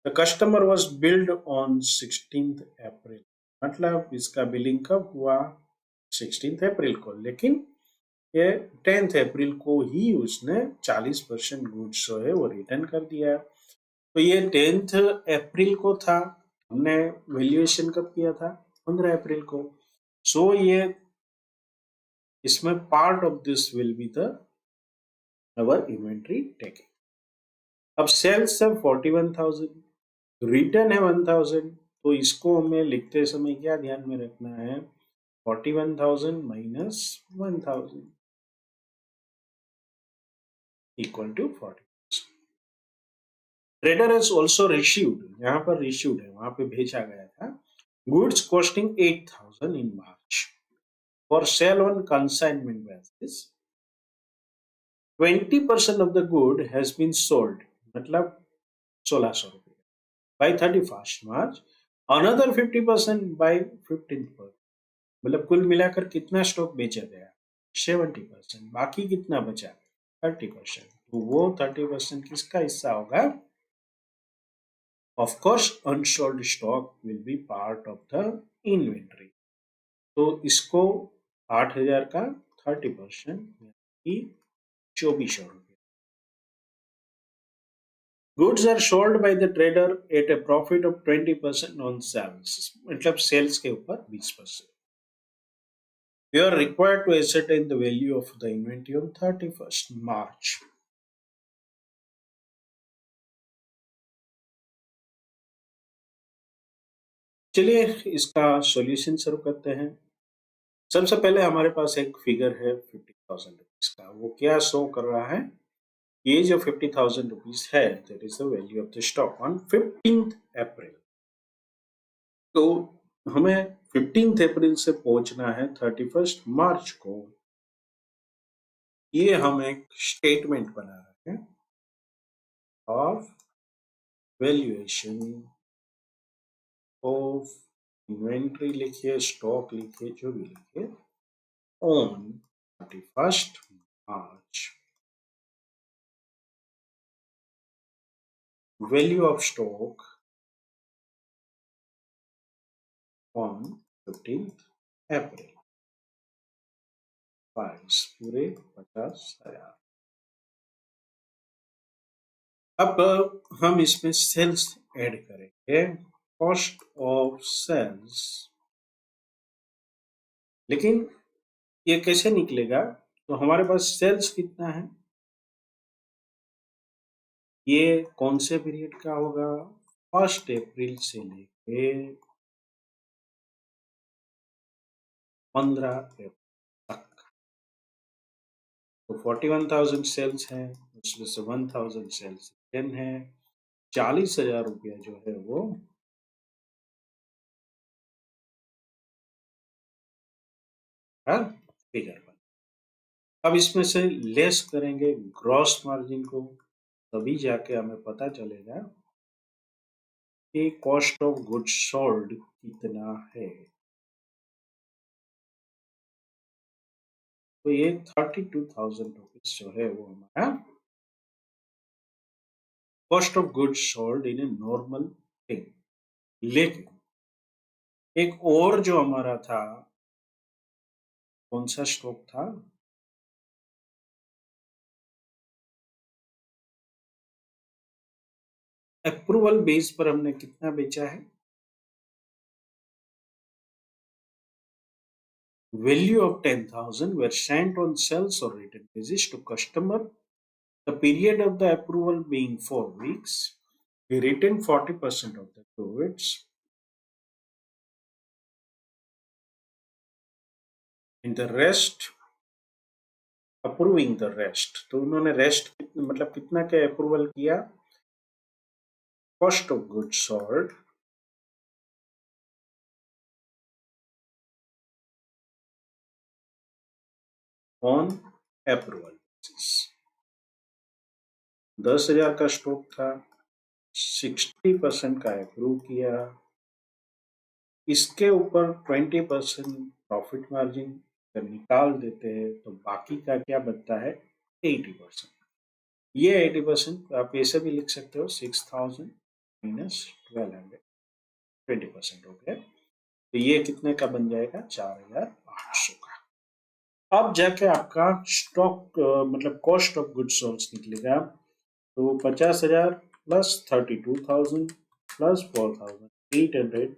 The customer was billed on 16th April। मतलब इसका बिलिंग कब हुआ? 16th अप्रैल को, लेकिन ये 10th अप्रैल को ही उसने 40% गुड्स जो है वो रिटर्न कर दिया। तो ये 10th अप्रैल को था, हमने वैल्यूएशन कब किया था? 15 अप्रैल को। सो ये इसमें part of this will be the our inventory taking. अब सेल्स है 41,000, रिटर्न है 1,000, तो इसको हमें लिखते समय क्या ध्यान में रखना है? 41,000 minus 1,000 equal to 40। Trader has also received, यहाँ पर रिसीव्ड है, वहां पे भेजा गया था, goods costing 8,000 in March for sale on consignment basis. 20% of the good has been sold, मतलब 1,600 रुपये by 31st March, another 50% by 15th पर। मतलब कुल मिलाकर कितना स्टॉक बेचा गया? 70%। बाकी कितना बचा? 30%। तो वो 30% किसका हिस्सा होगा? Of course, unsold stock will be part of the inventory। तो इसको 8,000 का 30% यानी 2,400 रुपये। Goods are sold by the trader at a profit of 20% on sales, मतलब सेल्स के ऊपर 20%। You are required to ascertain the value of the inventory on 31st March। चलिए इसका सॉल्यूशन शुरू करते हैं। सबसे पहले हमारे पास एक फिगर है 50,000 रुपीज का। वो क्या शो कर रहा है? ये जो 50,000 रुपीज है, that is the value of the stock on 15th अप्रैल। तो हमें 15th अप्रैल से पहुंचना है 31st मार्च को। ये हम एक स्टेटमेंट बना रहे हैं ऑफ वैल्यूएशन ऑफ इन्वेंट्री, लिखिए, स्टॉक लिखिए, जो भी लिखिए, on 31st March. Value of stock on 15th April, price पूरे 50,000। अब हम इसमें सेल्स ऐड करेंगे, कॉस्ट ऑफ सेल्स। लेकिन ये कैसे निकलेगा? तो हमारे पास सेल्स कितना है? ये कौन से पीरियड का होगा? 1 अप्रैल से लेके 15 अप्रैल तक। तो 41,000 सेल्स है, उसमें से 1,000 सेल्स रिटर्न है, 40,000 रुपया जो है वो फिगर पर। अब इसमें से लेस करेंगे ग्रॉस मार्जिन को, तभी जाके हमें पता चलेगा कि कॉस्ट ऑफ गुड्स सोल्ड कितना है। तो ये 32,000 रुपीज जो है वो हमारा cost of goods sold in a normal thing. लेकिन एक और जो हमारा था, कौन सा स्टॉक था? अप्रूवल बेस पर हमने कितना बेचा है? Value of 10,000 were sent on sales or return basis to customer. The period of the approval being 4 weeks. We retain 40% of the goods. In the rest, approving the rest. तो उन्होंने rest मतलब कितना के अप्रूवल किया? Cost of goods sold on approval basis. 10,000 का stock था, 60% का approve किया, इसके ऊपर 20% प्रॉफिट मार्जिन अगर निकाल देते हैं तो बाकी का क्या बचता है, 80%। ये 80% आप ऐसे भी लिख सकते हो, 6,000 माइनस 1200, 20% हो गया, तो ये कितने का बन जाएगा, 4,800 का। अब जाके आपका स्टॉक मतलब कॉस्ट ऑफ गुड्स सोल्ड निकलेगा, तो 50,000 प्लस 32,000 प्लस 4,800,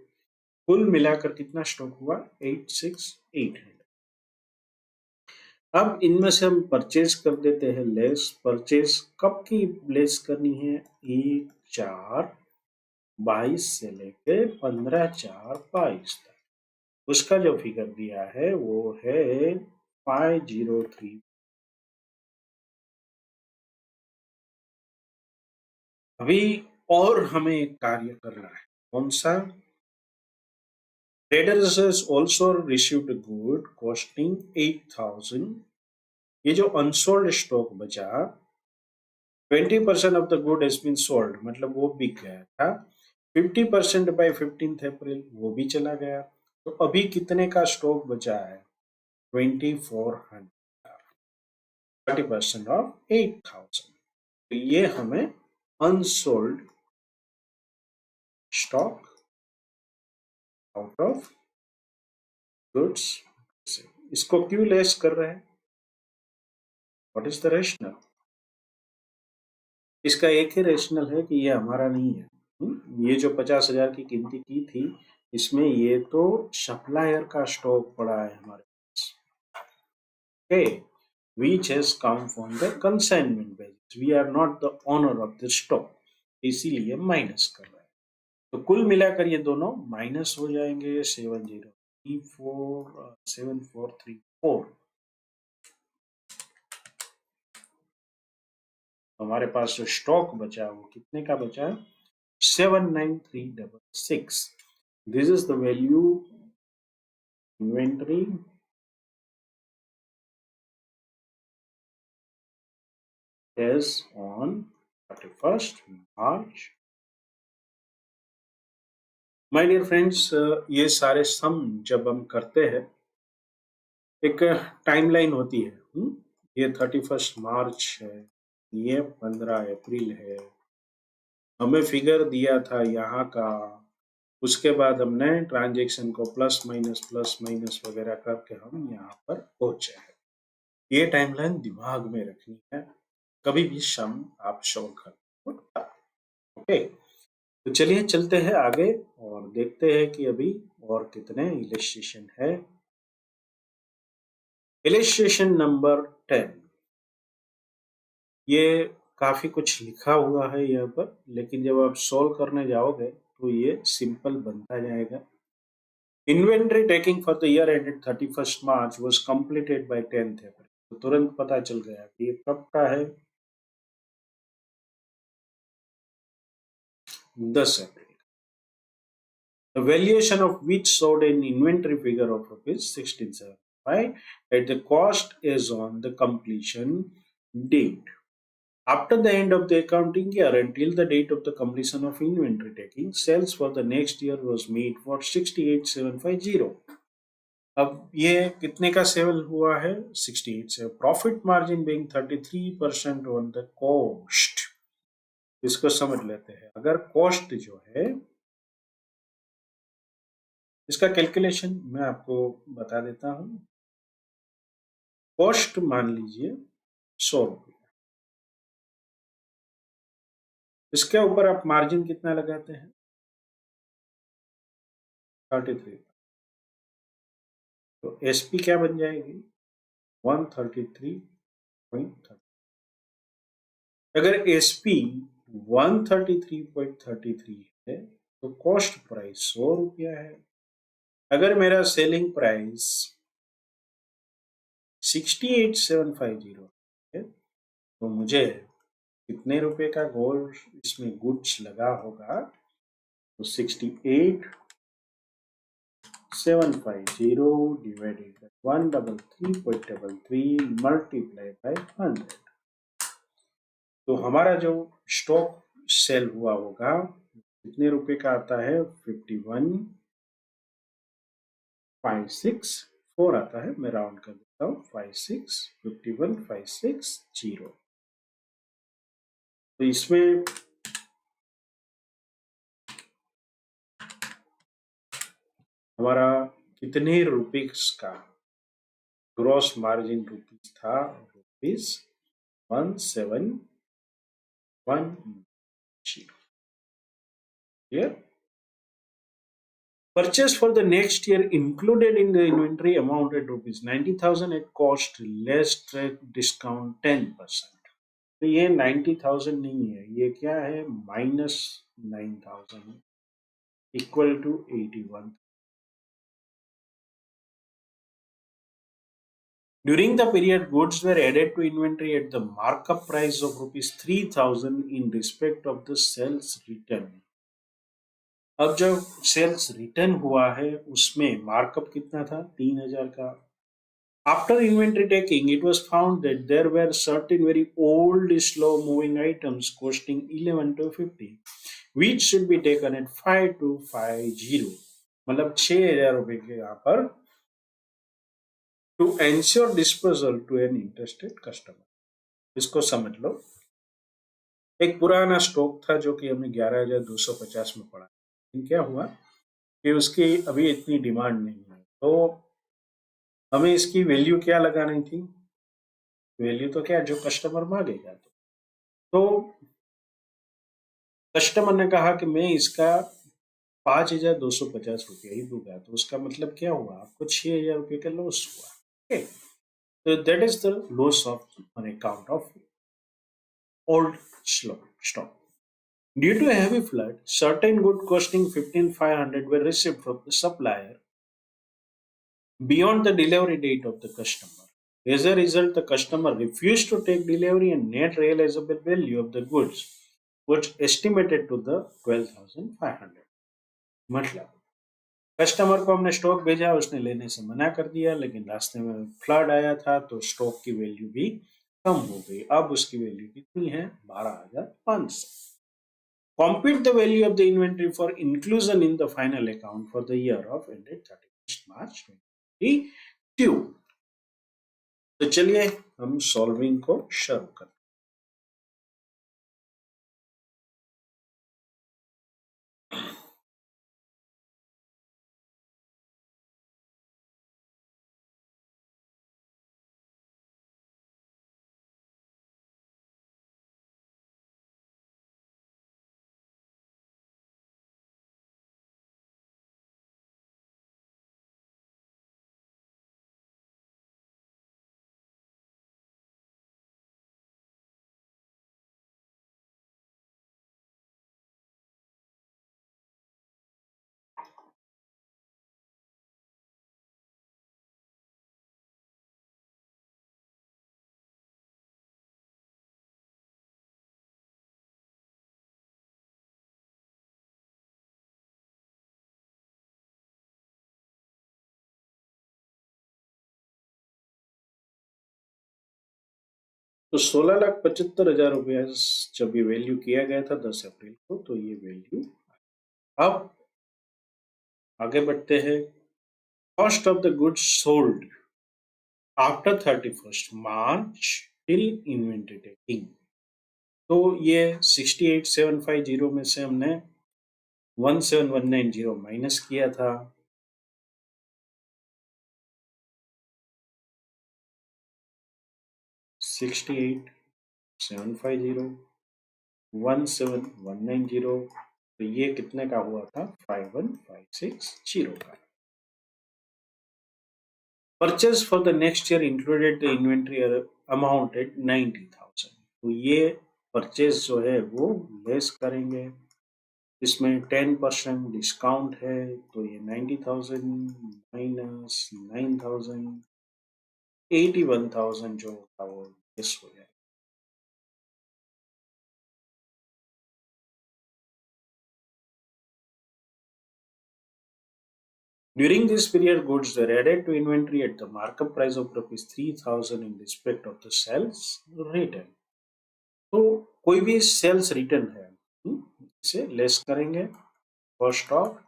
कुल मिलाकर कितना स्टॉक हुआ, 86,800। अब इनमें से हम परचेज कर देते हैं लेस। परचेज कब की लेस करनी है, 1/4/22 से लेके 15/4/22 तक। उसका जो फिगर दिया है वो है 503। अभी और हमें एक कार्य करना है, कौन सा, Traders has also received a good costing 8,000। ये जो अनसोल्ड स्टॉक बचा, 20% of the good has been sold, मतलब वो बिक गया था। 50% बाय 15 अप्रैल वो भी चला गया, तो अभी कितने का स्टॉक बचा है, 2400, 30% ऑफ 8,000। तो ये हमें unsold stock out of goods, इसको क्यों लेस कर रहे हैं, व्हाट इज द रेशनल। इसका एक ही रेशनल है कि ये हमारा नहीं है। ये जो 50,000 की कीमती की थी, इसमें ये तो सप्लायर का स्टॉक पड़ा है हमारे पास, okay, which has come from the consignment basis, we are not the owner of the stock, इसीलिए माइनस कर रहे हैं। तो कुल मिलाकर ये दोनों माइनस हो जाएंगे, 7434। हमारे पास जो स्टॉक बचा वो कितने का बचा है, 79366। This is the value inventory as on 31st March। My dear friends, ये सारे सम जब हम करते हैं, एक टाइमलाइन होती है। ये 31st मार्च है, ये 15 अप्रैल है, हमें फिगर दिया था यहाँ का, उसके बाद हमने ट्रांजैक्शन को प्लस माइनस वगैरह करके हम यहाँ पर पहुंचे हैं। ये टाइमलाइन दिमाग में रखनी है, कभी भी सम आप सॉल्व कर, ओके। तो चलिए चलते हैं आगे और देखते हैं कि अभी और कितने इलस्ट्रेशन है। इलस्ट्रेशन नंबर 10, ये काफी कुछ लिखा हुआ है यहाँ पर, लेकिन जब आप सॉल्व करने जाओगे तो ये सिंपल बनता जाएगा। Inventory taking for the year ended 31st March was completed by 10th अप्रैल। तो तुरंत पता चल गया कि ये कब का है, 10 अप्रैल। The valuation of which showed an inventory figure of rupees 1675 at the cost is on the completion date. After the end of the accounting year until the date of the completion of inventory taking, sales for the next year was made for 68,750। अब ये कितने का cell हुआ है, 68 से। Profit margin being 33% on the cost. इसको समझ लेते हैं। अगर कॉस्ट जो है, इसका कैलकुलेशन मैं आपको बता देता हूं। कॉस्ट मान लीजिए 100 रुपये, इसके ऊपर आप मार्जिन कितना लगाते हैं, 33। तो एसपी क्या बन जाएगी, 133.30। अगर एसपी 133.33 है तो कॉस्ट प्राइस 100 रुपया है। अगर मेरा सेलिंग प्राइस 68,750 है तो मुझे कितने रुपए का गोल्ड इसमें गुड्स लगा होगा, तो 68 750 divided by 133.33 multiplied by 100। तो हमारा जो स्टॉक सेल हुआ होगा कितने रुपए का आता है? 51,564 आता है। मैं राउंड कर देता हूँ, 51,560। तो इसमें हमारा कितने रुपीस का ग्रॉस मार्जिन रुपीस था? Rupees 1710। Here, purchase for the next year included in the inventory amounted rupees 90,000 at cost less trade discount 10%। तो ये 90,000 नहीं है, ये क्या है? -9,000 equal to 81। During the period, goods were added to inventory at the markup price of rupees 3,000 in respect of the sales return। अब जो sales return हुआ है उसमें मार्कअप कितना था? 3,000 का। After inventory taking, it was found that there were certain very old, slow-moving items costing 11 to 50, which should be taken at 5 to 50। मतलब 6,000 रुपए के यहाँ पर to ensure disposal to an interested customer। इसको समझ लो, एक पुराना स्टॉक था जो कि हमने 11,250 में पड़ा। क्या हुआ कि उसकी अभी इतनी डिमांड नहीं है, तो हमें इसकी वैल्यू क्या लगानी थी? वैल्यू तो क्या, जो कस्टमर मांगेगा। तो कस्टमर ने कहा कि मैं इसका 5,250 रुपया ही दूंगा, तो उसका मतलब क्या हुआ? आपको 6,000 रुपये का लॉस हुआ। ओके, तो that is the loss of on account of old stock। Due to a heavy flood, certain goods costing 15,500 were received from the supplier beyond the delivery date of the customer। As a result, the customer refused to take delivery and net realizable value of the goods was estimated to the 12,500। मतलब customer को हमने stock भेजा, उसने लेने से मना कर दिया, लेकिन रास्ते में फ्लड आया था तो स्टॉक की वैल्यू भी कम हो गई। अब उसकी वैल्यू कितनी है? 12,500। Compute the value of the inventory for inclusion in the final account for the year of ended 31st March 2022। तो चलिए हम सॉल्विंग को शुरू करते हैं। तो 16,75,000 रुपया जब ये वैल्यू किया गया था 10 अप्रैल को, तो ये वैल्यू। अब आगे बढ़ते हैं। Cost of the goods sold after 31st March till inventory taking. तो ये 68,750 में से हमने 17,190 माइनस किया था। 68,750 17,190, तो ये कितने का हुआ था? 51,560 का। Purchase for the next year included the inventory amounted 90,000। तो ये परचेज जो है वो लेस करेंगे, इसमें 10% डिस्काउंट है, तो ये 90,000 माइनस 9,000 81,000 जो होगा वो लेस हो जाएगा। During this period, goods were added to inventory at the markup price of rupees 3,000 in respect of the sales return. तो कोई भी सेल्स रिटर्न है, इसे लेस करेंगे cost of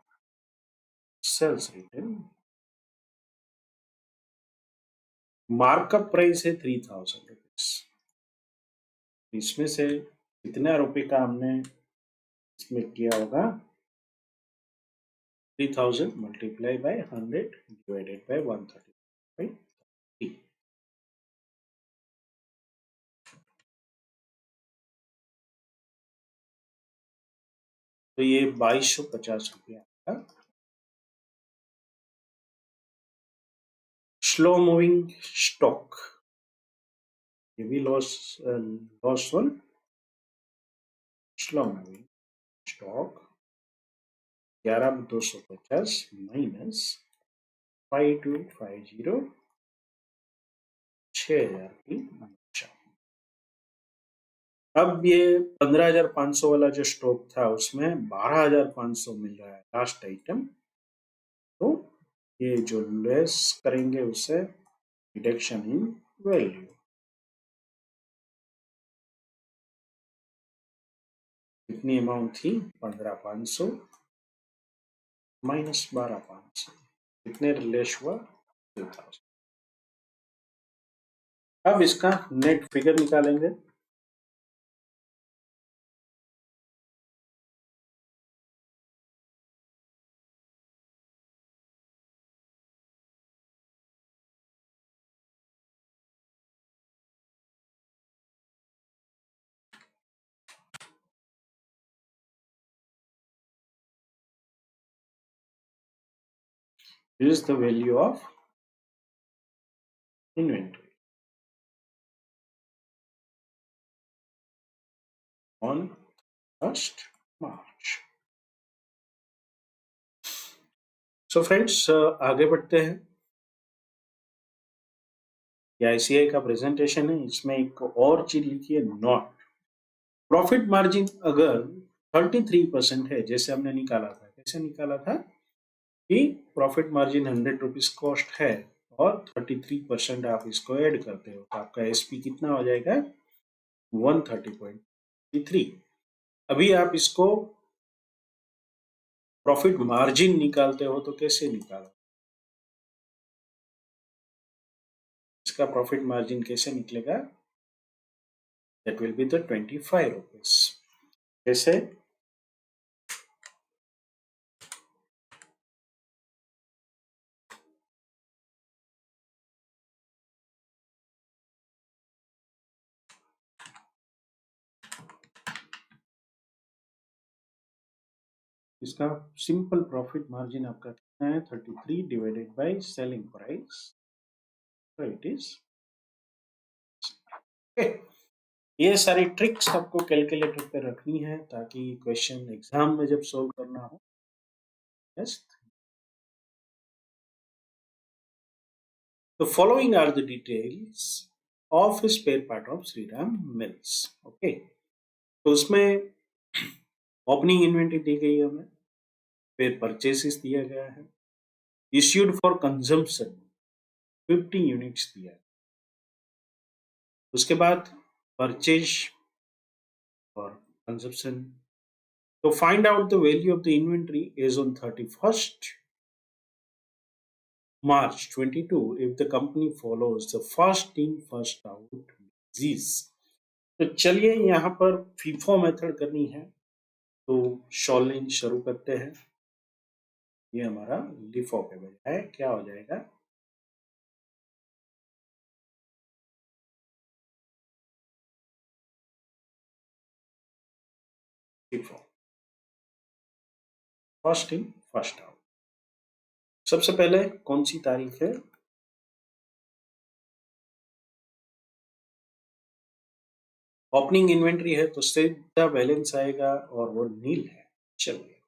sales return, markup price है 3,000 रुपीज, इसमें से कितना रुपए का हमने इसमें किया होगा, 3,000 मल्टीप्लाई बाय 100 डिवाइडेड बाय 130. तो ये 2,250 रुपया का स्लो मूविंग स्टॉक, ये भी loss on slow moving stock 11,250 minus 5,250 6,000 की अच्छा। अब ये 15,500 वाला जो स्टॉक था उसमें 12,500 मिल रहा है लास्ट आइटम, तो ये जो लेस करेंगे उससे रिडक्शन इन वैल्यू, कितनी अमाउंट थी 15,500 माइनस 12,500, कितने लेस हुआ 3,000। अब इसका नेट फिगर निकालेंगे, this is the value of inventory on 1st March. So friends आगे बढ़ते हैं, ये आईसीआई का प्रेजेंटेशन है, इसमें एक और चीज लिखी है नॉट प्रॉफिट मार्जिन अगर 33% है, जैसे हमने निकाला था, कैसे निकाला था कि प्रॉफिट मार्जिन 100 रुपीज कॉस्ट है और 33% आप इसको ऐड करते हो तो आपका एसपी कितना हो जाएगा 130.3। अभी आप इसको प्रॉफिट मार्जिन निकालते हो तो कैसे निकालो, इसका प्रॉफिट मार्जिन कैसे निकलेगा, that will be the 25 rupees. कैसे, इसका सिंपल प्रॉफिट मार्जिन आपका कितना है 33 divided by selling price, so it is okay. ये सारी ट्रिक्स आपको कैलकुलेटर पे रखनी है ताकि क्वेश्चन एग्जाम में जब सोल्व करना हो। Yes, the following are the details of a spare part of Shriram Mills. Okay, तो उसमें ओपनिंग इन्वेंटरी दी गई है हमें, फिर परचेसेस दिया गया है, इश्यूड फॉर कंजम्पशन 50 यूनिट्स दिया है, उसके बाद परचेज और कंजम्पशन। तो find out the value of the inventory as on 31st March 22 if the company follows the first in first out disease। तो चलिए यहाँ पर फीफो मेथड करनी है, तो शॉलिन शुरू करते हैं, ये हमारा लिफो पे बजाय क्या हो जाएगा, LIFO first in first out. सबसे पहले कौन सी तारीख है, ओपनिंग इन्वेंट्री है तो सीधा बैलेंस आएगा और वो नील है। चलिए,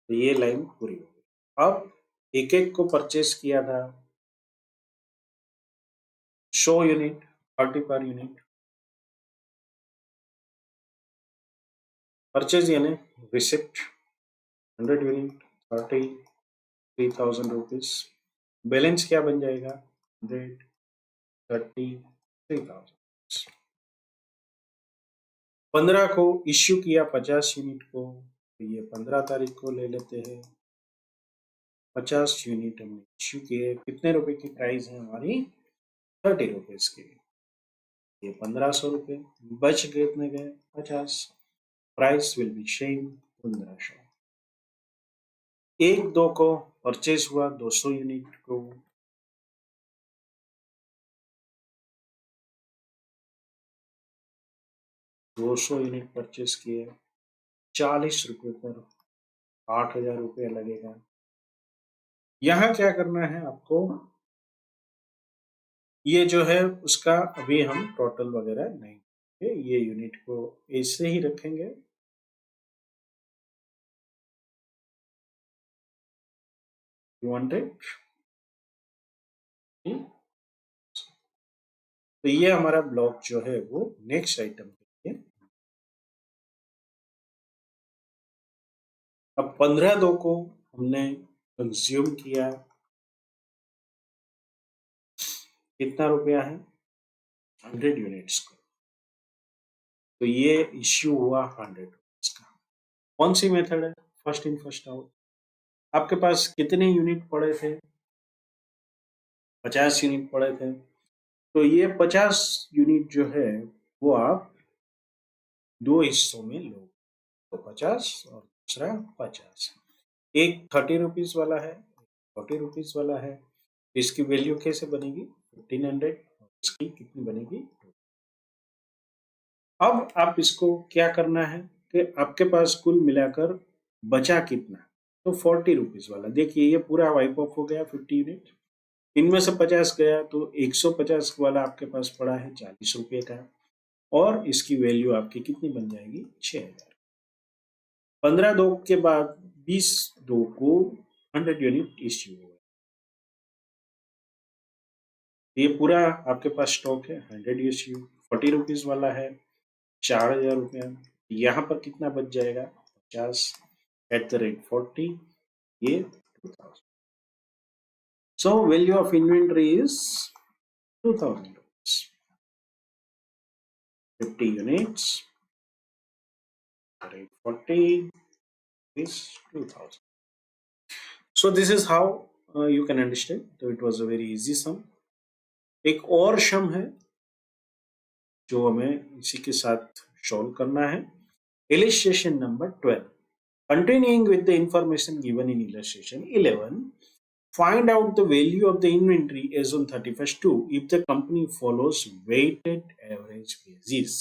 तो ये लाइन पूरी हो गई। अब एक एक को परचेस किया था, show unit 30 per unit, purchase यानी रिसिप्ट, 100 यूनिट 33,000 रुपीज। बैलेंस क्या बन जाएगा? 133,000। 15 को इश्यू किया 50 यूनिट को, तो ये 15 तारीख को ले लेते हैं। 50 यूनिट हमने इश्यू किए, कितने रुपए की प्राइस है हमारी? 30 रुपीज की। ये 1500 रुपये बच कितने गए? 50। Price will be same 1500। 1-2 को परचेज हुआ 200 यूनिट को, 200 यूनिट परचेज किए, 40 रुपये पर 8,000 रुपये लगेगा। यहाँ क्या करना है आपको? ये जो है उसका अभी हम टोटल वगैरह नहीं करेंगे, ये यूनिट को ऐसे ही रखेंगे। You want it? तो ये हमारा ब्लॉक जो है वो नेक्स्ट आइटम के लिए। अब 15/2 को हमने कंज्यूम किया, कितना रुपया है? 100 यूनिट्स को, तो ये इश्यू हुआ 100 रुपीज का। कौन सी मेथड है? First in first out. आपके पास कितने यूनिट पड़े थे? 50 यूनिट पड़े थे, तो ये 50 यूनिट जो है वो आप दो हिस्सों में लो, तो 50 और दूसरा 50। एक 30 रुपीज वाला है, 40 रुपीज वाला है। इसकी वैल्यू कैसे बनेगी? 1500। इसकी कितनी बनेगी? अब आप इसको क्या करना है कि आपके पास कुल मिलाकर बचा कितना? तो 40 रुपीज वाला देखिए, ये पूरा वाइप ऑफ हो गया 50 यूनिट। इनमें से 50 गया, तो 150 वाला आपके पास पड़ा है 40 रुपये का, और इसकी वैल्यू आपकी कितनी बन जाएगी? 6,000। 15/2 के बाद 20/2 को 100 यूनिट इश्यू हुआ। ये पूरा आपके पास स्टॉक है 100 इश्यू, 40 रुपीज वाला है, 4,000 रुपया। यहाँ पर कितना बच जाएगा? 50 एट द रेट 40, ये 2000। So value of inventory is 2000 rupees. 50 units, rate 40 is 2000. So this is how you can understand. So it was a very easy sum. एक और सम है जो हमें इसी के साथ सॉल्व करना है। Illustration number 12. Continuing with the information given in illustration 11, find out the value of the inventory as on 31st 2 if the company follows weighted average basis.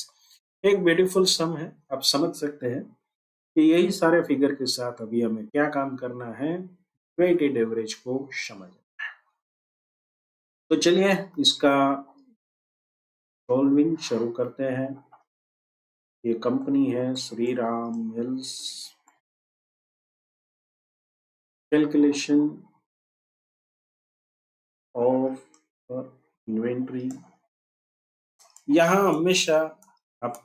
एक ब्यूटीफुल सम है, आप समझ सकते हैं कि यही सारे फिगर के साथ अभी हमें क्या काम करना है? वेटेड एवरेज को समझना। तो चलिए इसका सॉल्विंग शुरू करते हैं। ये कंपनी है Shri Ram mills. Calculation of inventory, यहाँ हमेशा आप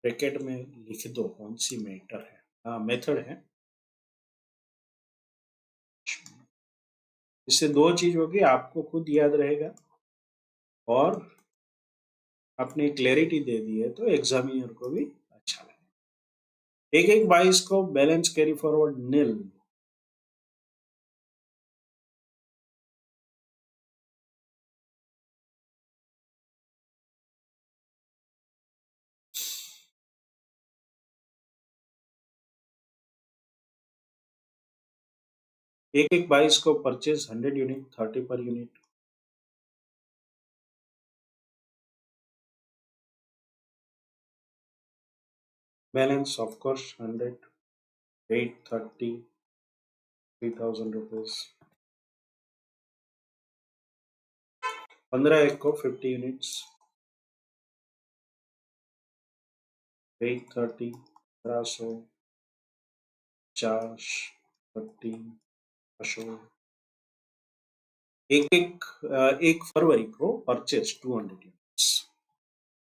ब्रैकेट में लिख दो कौन सी मेथड है। इससे दो चीज होगी, आपको खुद याद रहेगा और आपने क्लैरिटी दे दी है तो एग्जामिनर को भी अच्छा लगेगा। 1-1 22 को बैलेंस कैरी फॉरवर्ड नील। एक एक 22 को purchase 100 unit 30 per unit. Balance of course 100, 830, 3,000 rupees. 15/1 को 50 यूनिट्स 830, 1500, 50, 30, 100। एक फरवरी को परचेज 200 यूनिट्स।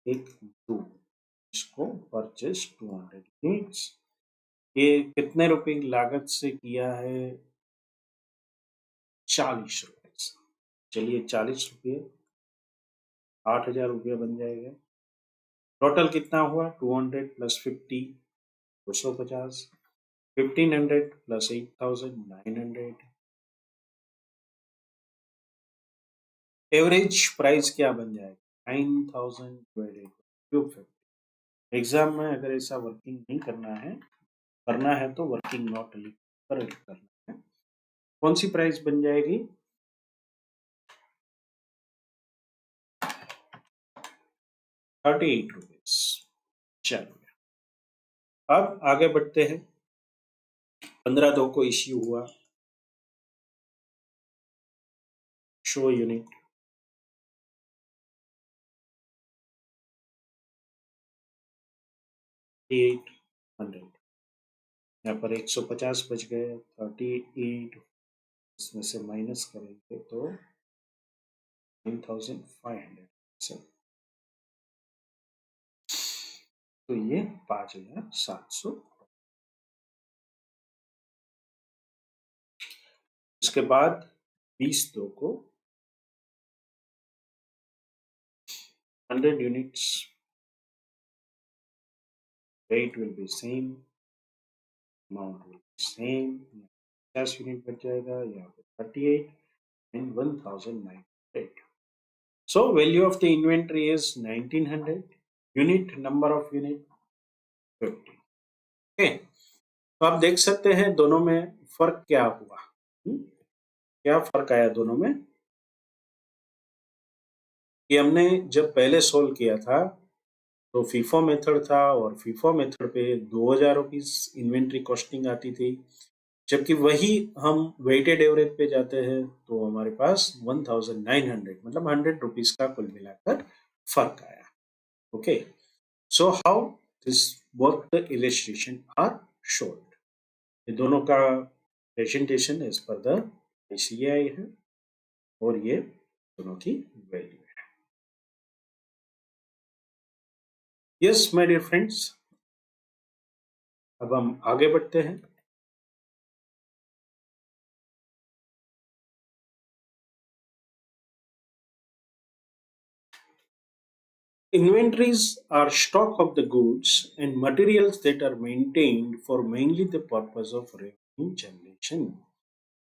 1-2 इसको परचेज 200 यूनिट्स। ये कितने रुपए की लागत से किया है? 40 रुपए से। चलिए 40 रुपये 8,000 रुपया बन जाएगा। टोटल कितना हुआ? 200 प्लस 50 250, 1500 प्लस 8,900। एवरेज प्राइस क्या बन जाएगा? 9,000 डिवाइडेड बाय 250। एग्जाम में अगर ऐसा वर्किंग नहीं करना है तो वर्किंग नॉट लिख कर करना है। कौन सी प्राइस बन जाएगी? 38 रुपीज। चलिए अब आगे बढ़ते हैं। 15/2 को इश्यू हुआ शो यूनिट। 800 यहाँ पर 150 बच गए। 38 इसमें से माइनस करेंगे तो 9,500 तो ये 5,700। इसके बाद 20/2 को 100 units, rate will be same, amount will be same। 50 unit बच जाएगा यहाँ पे 38 and 1,900। So value of the inventory is 1,900। unit number of unit 50। Okay, तो आप देख सकते हैं दोनों में फर्क क्या हुआ। क्या फर्क आया दोनों में कि हमने जब पहले सोल्व किया था तो फीफो मेथड था और फीफो मेथड पे 2,000 रुपीज इन्वेंट्री कॉस्टिंग आती थी, जबकि वही हम वेटेड एवरेज पे जाते हैं तो हमारे पास 1,900 मतलब 100 रुपीज का कुल मिलाकर फर्क आया। Okay, so how this both the illustration are solved. ये दोनों का presentation as per the ICAI है और ये दोनों की वैल्यू है। यस माय डियर फ्रेंड्स, अब हम आगे बढ़ते हैं। Inventories are stock of the goods and materials that are maintained for mainly the purpose of revenue generation।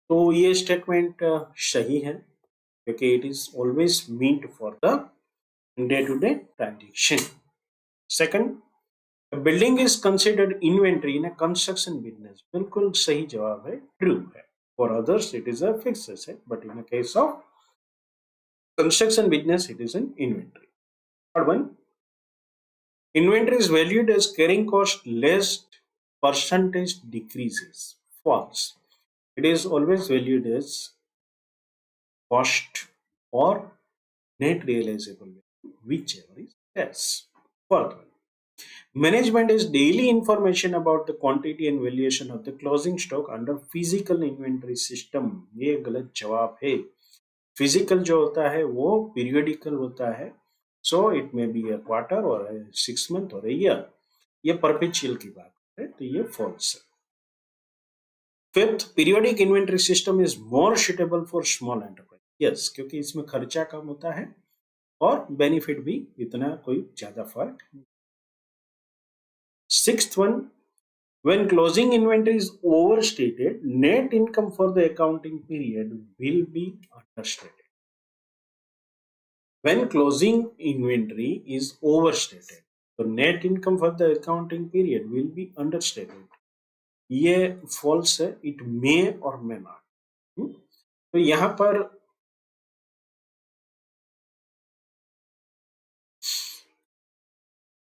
तो ये स्टेटमेंट सही है क्योंकि it is always meant for the day to day transaction. Second, building is considered inventory in a construction business. बिल्कुल सही जवाब है, true है। For others it is a fixed asset but in the case of construction business it is an inventory. Third one, inventory is valued as carrying cost less percentage decreases. False. It is always valued as cost or net realizable value, whichever is less. Fourth one. Management is daily information about the quantity and valuation of the closing stock under physical inventory system। ये गलत जवाब है। Physical जो होता है वो periodical होता है, so it may be a quarter और 6 मंथ और ईयर। ये परपेचुअल की बात है तो ये फॉल्स है। Fifth, periodic inventory system is more suitable for small enterprise. Yes, क्योंकि इसमें खर्चा कम होता है और बेनिफिट भी इतना कोई ज्यादा फर्क नहीं। Sixth one, when closing inventory is overstated, net income for the accounting period will be understated। When closing inventory is overstated, the net income for the accounting period will be understated। ये false है, it may और may not. तो यहां पर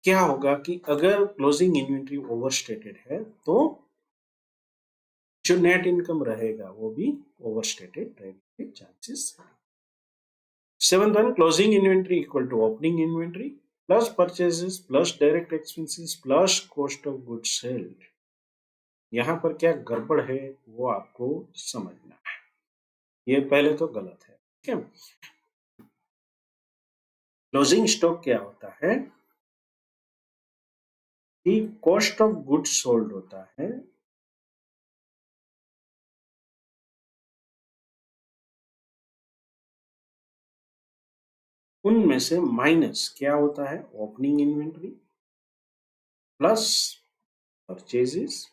क्या होगा कि अगर क्लोजिंग इन्वेंट्री ओवरस्टेटेड है तो जो नेट इनकम रहेगा वो भी ओवरस्टेटेड रहने के चांसेस है। Seventh one, closing inventory equal to opening inventory plus purchases plus direct expenses plus cost of goods sold. यहां पर क्या गड़बड़ है वो आपको समझना है। ये पहले तो गलत है, ठीक है। क्लोजिंग स्टॉक क्या होता है कि कॉस्ट ऑफ गुड्स सोल्ड होता है उनमें से माइनस क्या होता है, opening inventory plus purchases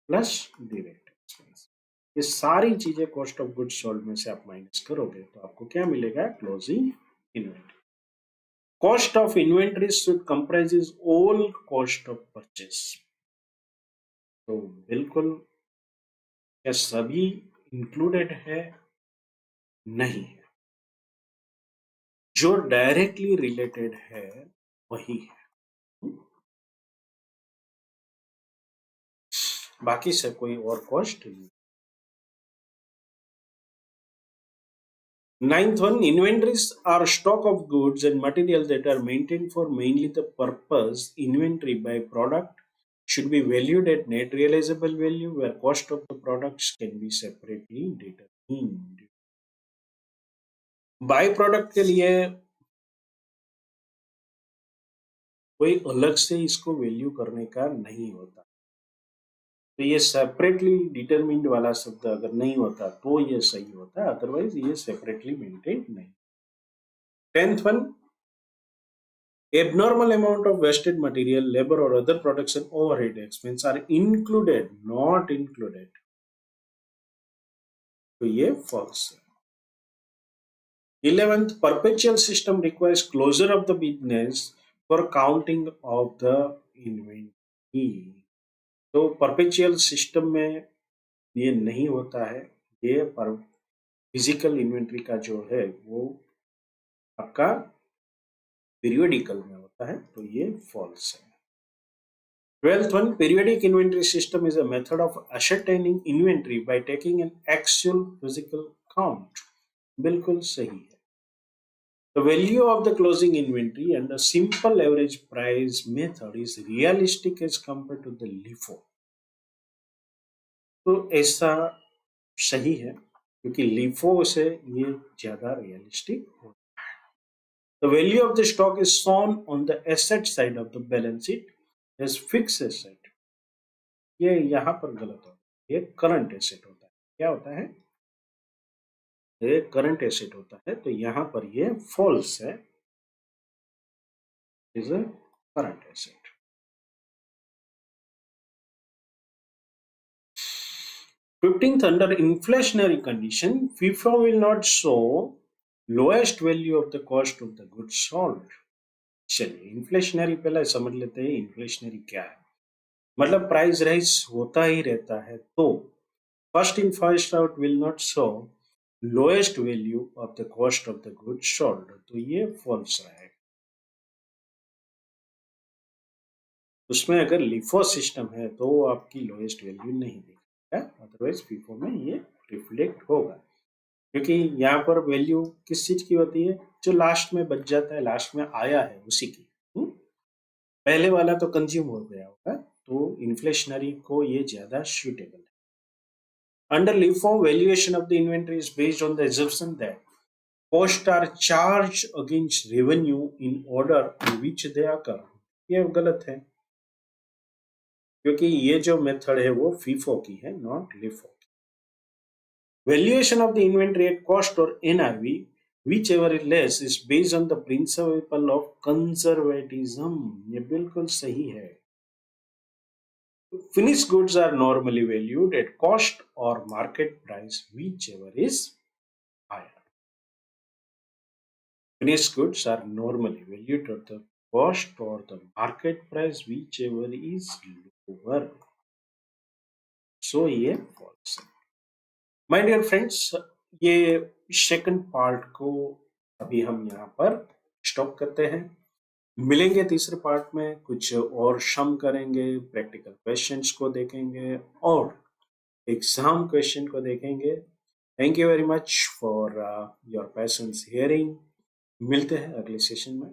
plus direct expense. ये सारी चीजें कॉस्ट ऑफ गुड्स सोल्ड में से आप माइनस करोगे तो आपको क्या मिलेगा, closing inventory. Cost of inventory should comprises all cost of purchase. तो बिल्कुल क्या सभी इंक्लूडेड है, नहीं है, जो डायरेक्टली रिलेटेड है वही है, बाकी से कोई और कॉस्ट नहीं। Ninth one, inventories are stock of goods and material that are maintained for mainly the purpose. Inventory by product should be valued at net realizable value, where cost of the products can be separately determined. By product के लिए कोई अलग से इसको value करने का नहीं होता, तो ये सेपरेटली डिटरमिन्ड वाला शब्द अगर नहीं होता तो ये सही होता है, अदरवाइज ये सेपरेटली मेंटेन नहीं। 10th one, abnormal amount of wasted material, labor or other production overhead expense are included, not included, तो ये false है। 11th, perpetual system requires closure of the business for counting of the inventory। तो perpetual system में ये नहीं होता है, ये पर फिजिकल इन्वेंट्री का जो है वो आपका पीरियोडिकल में होता है, तो ये फॉल्स है। 12th one, periodic inventory system is a method of ascertaining inventory by taking an actual physical count। बिल्कुल सही है। The value of the closing inventory and the simple average price method is realistic as compared to the LIFO। तो ऐसा सही है क्योंकि LIFO से ये ज्यादा रियलिस्टिक होता है। The value of the stock is shown on the asset side of the balance sheet as fixed asset। ये यहाँ पर गलत होता है, ये करंट एसेट होता है। क्या होता है, ये करंट एसेट होता है, तो यहाँ पर ये फॉल्स है, is a current asset. 15th, under inflationary condition FIFO will not show lowest value of the cost of the goods sold। चलिए इन्फ्लेशनरी पहले समझ लेते हैं, इन्फ्लेशनरी क्या है। मतलब प्राइस राइज होता ही रहता है, तो first in first out will not show lowest value of the cost of the goods sold, तो ये फॉल्स रहेगा। उसमें अगर लिफो सिस्टम है तो आपकी लोएस्ट वैल्यू नहीं दिखेगा, अदरवाइज फीफो में ये रिफ्लेक्ट होगा, क्योंकि यहाँ पर वैल्यू किस चीज की होती है, जो लास्ट में बच जाता है, लास्ट में आया है उसी की। पहले वाला तो कंज्यूम हो गया होगा, तो इन्फ्लेशनरी को ये ज्यादा सूटेबल है। Under LIFO valuation of the inventory is based on the assumption that costs are charged against revenue in order in which they occur। ये गलत है, क्योंकि ये जो मेथड है वो फीफो की है, नॉट लिफो की। Valuation of the inventory at cost और NRV whichever is less is based on the principle of conservatism। ये बिल्कुल सही है। Finished goods are normally valued at cost or market price whichever is higher। Finished goods are normally valued at the cost or the market price whichever is lower। So ये false है। My dear friends, ये second part को अभी हम यहाँ पर stop करते हैं। मिलेंगे तीसरे पार्ट में, कुछ और सम करेंगे, प्रैक्टिकल क्वेश्चंस को देखेंगे और एग्जाम क्वेश्चन को देखेंगे। Thank you very much for your patience hearing. मिलते हैं अगले सेशन में।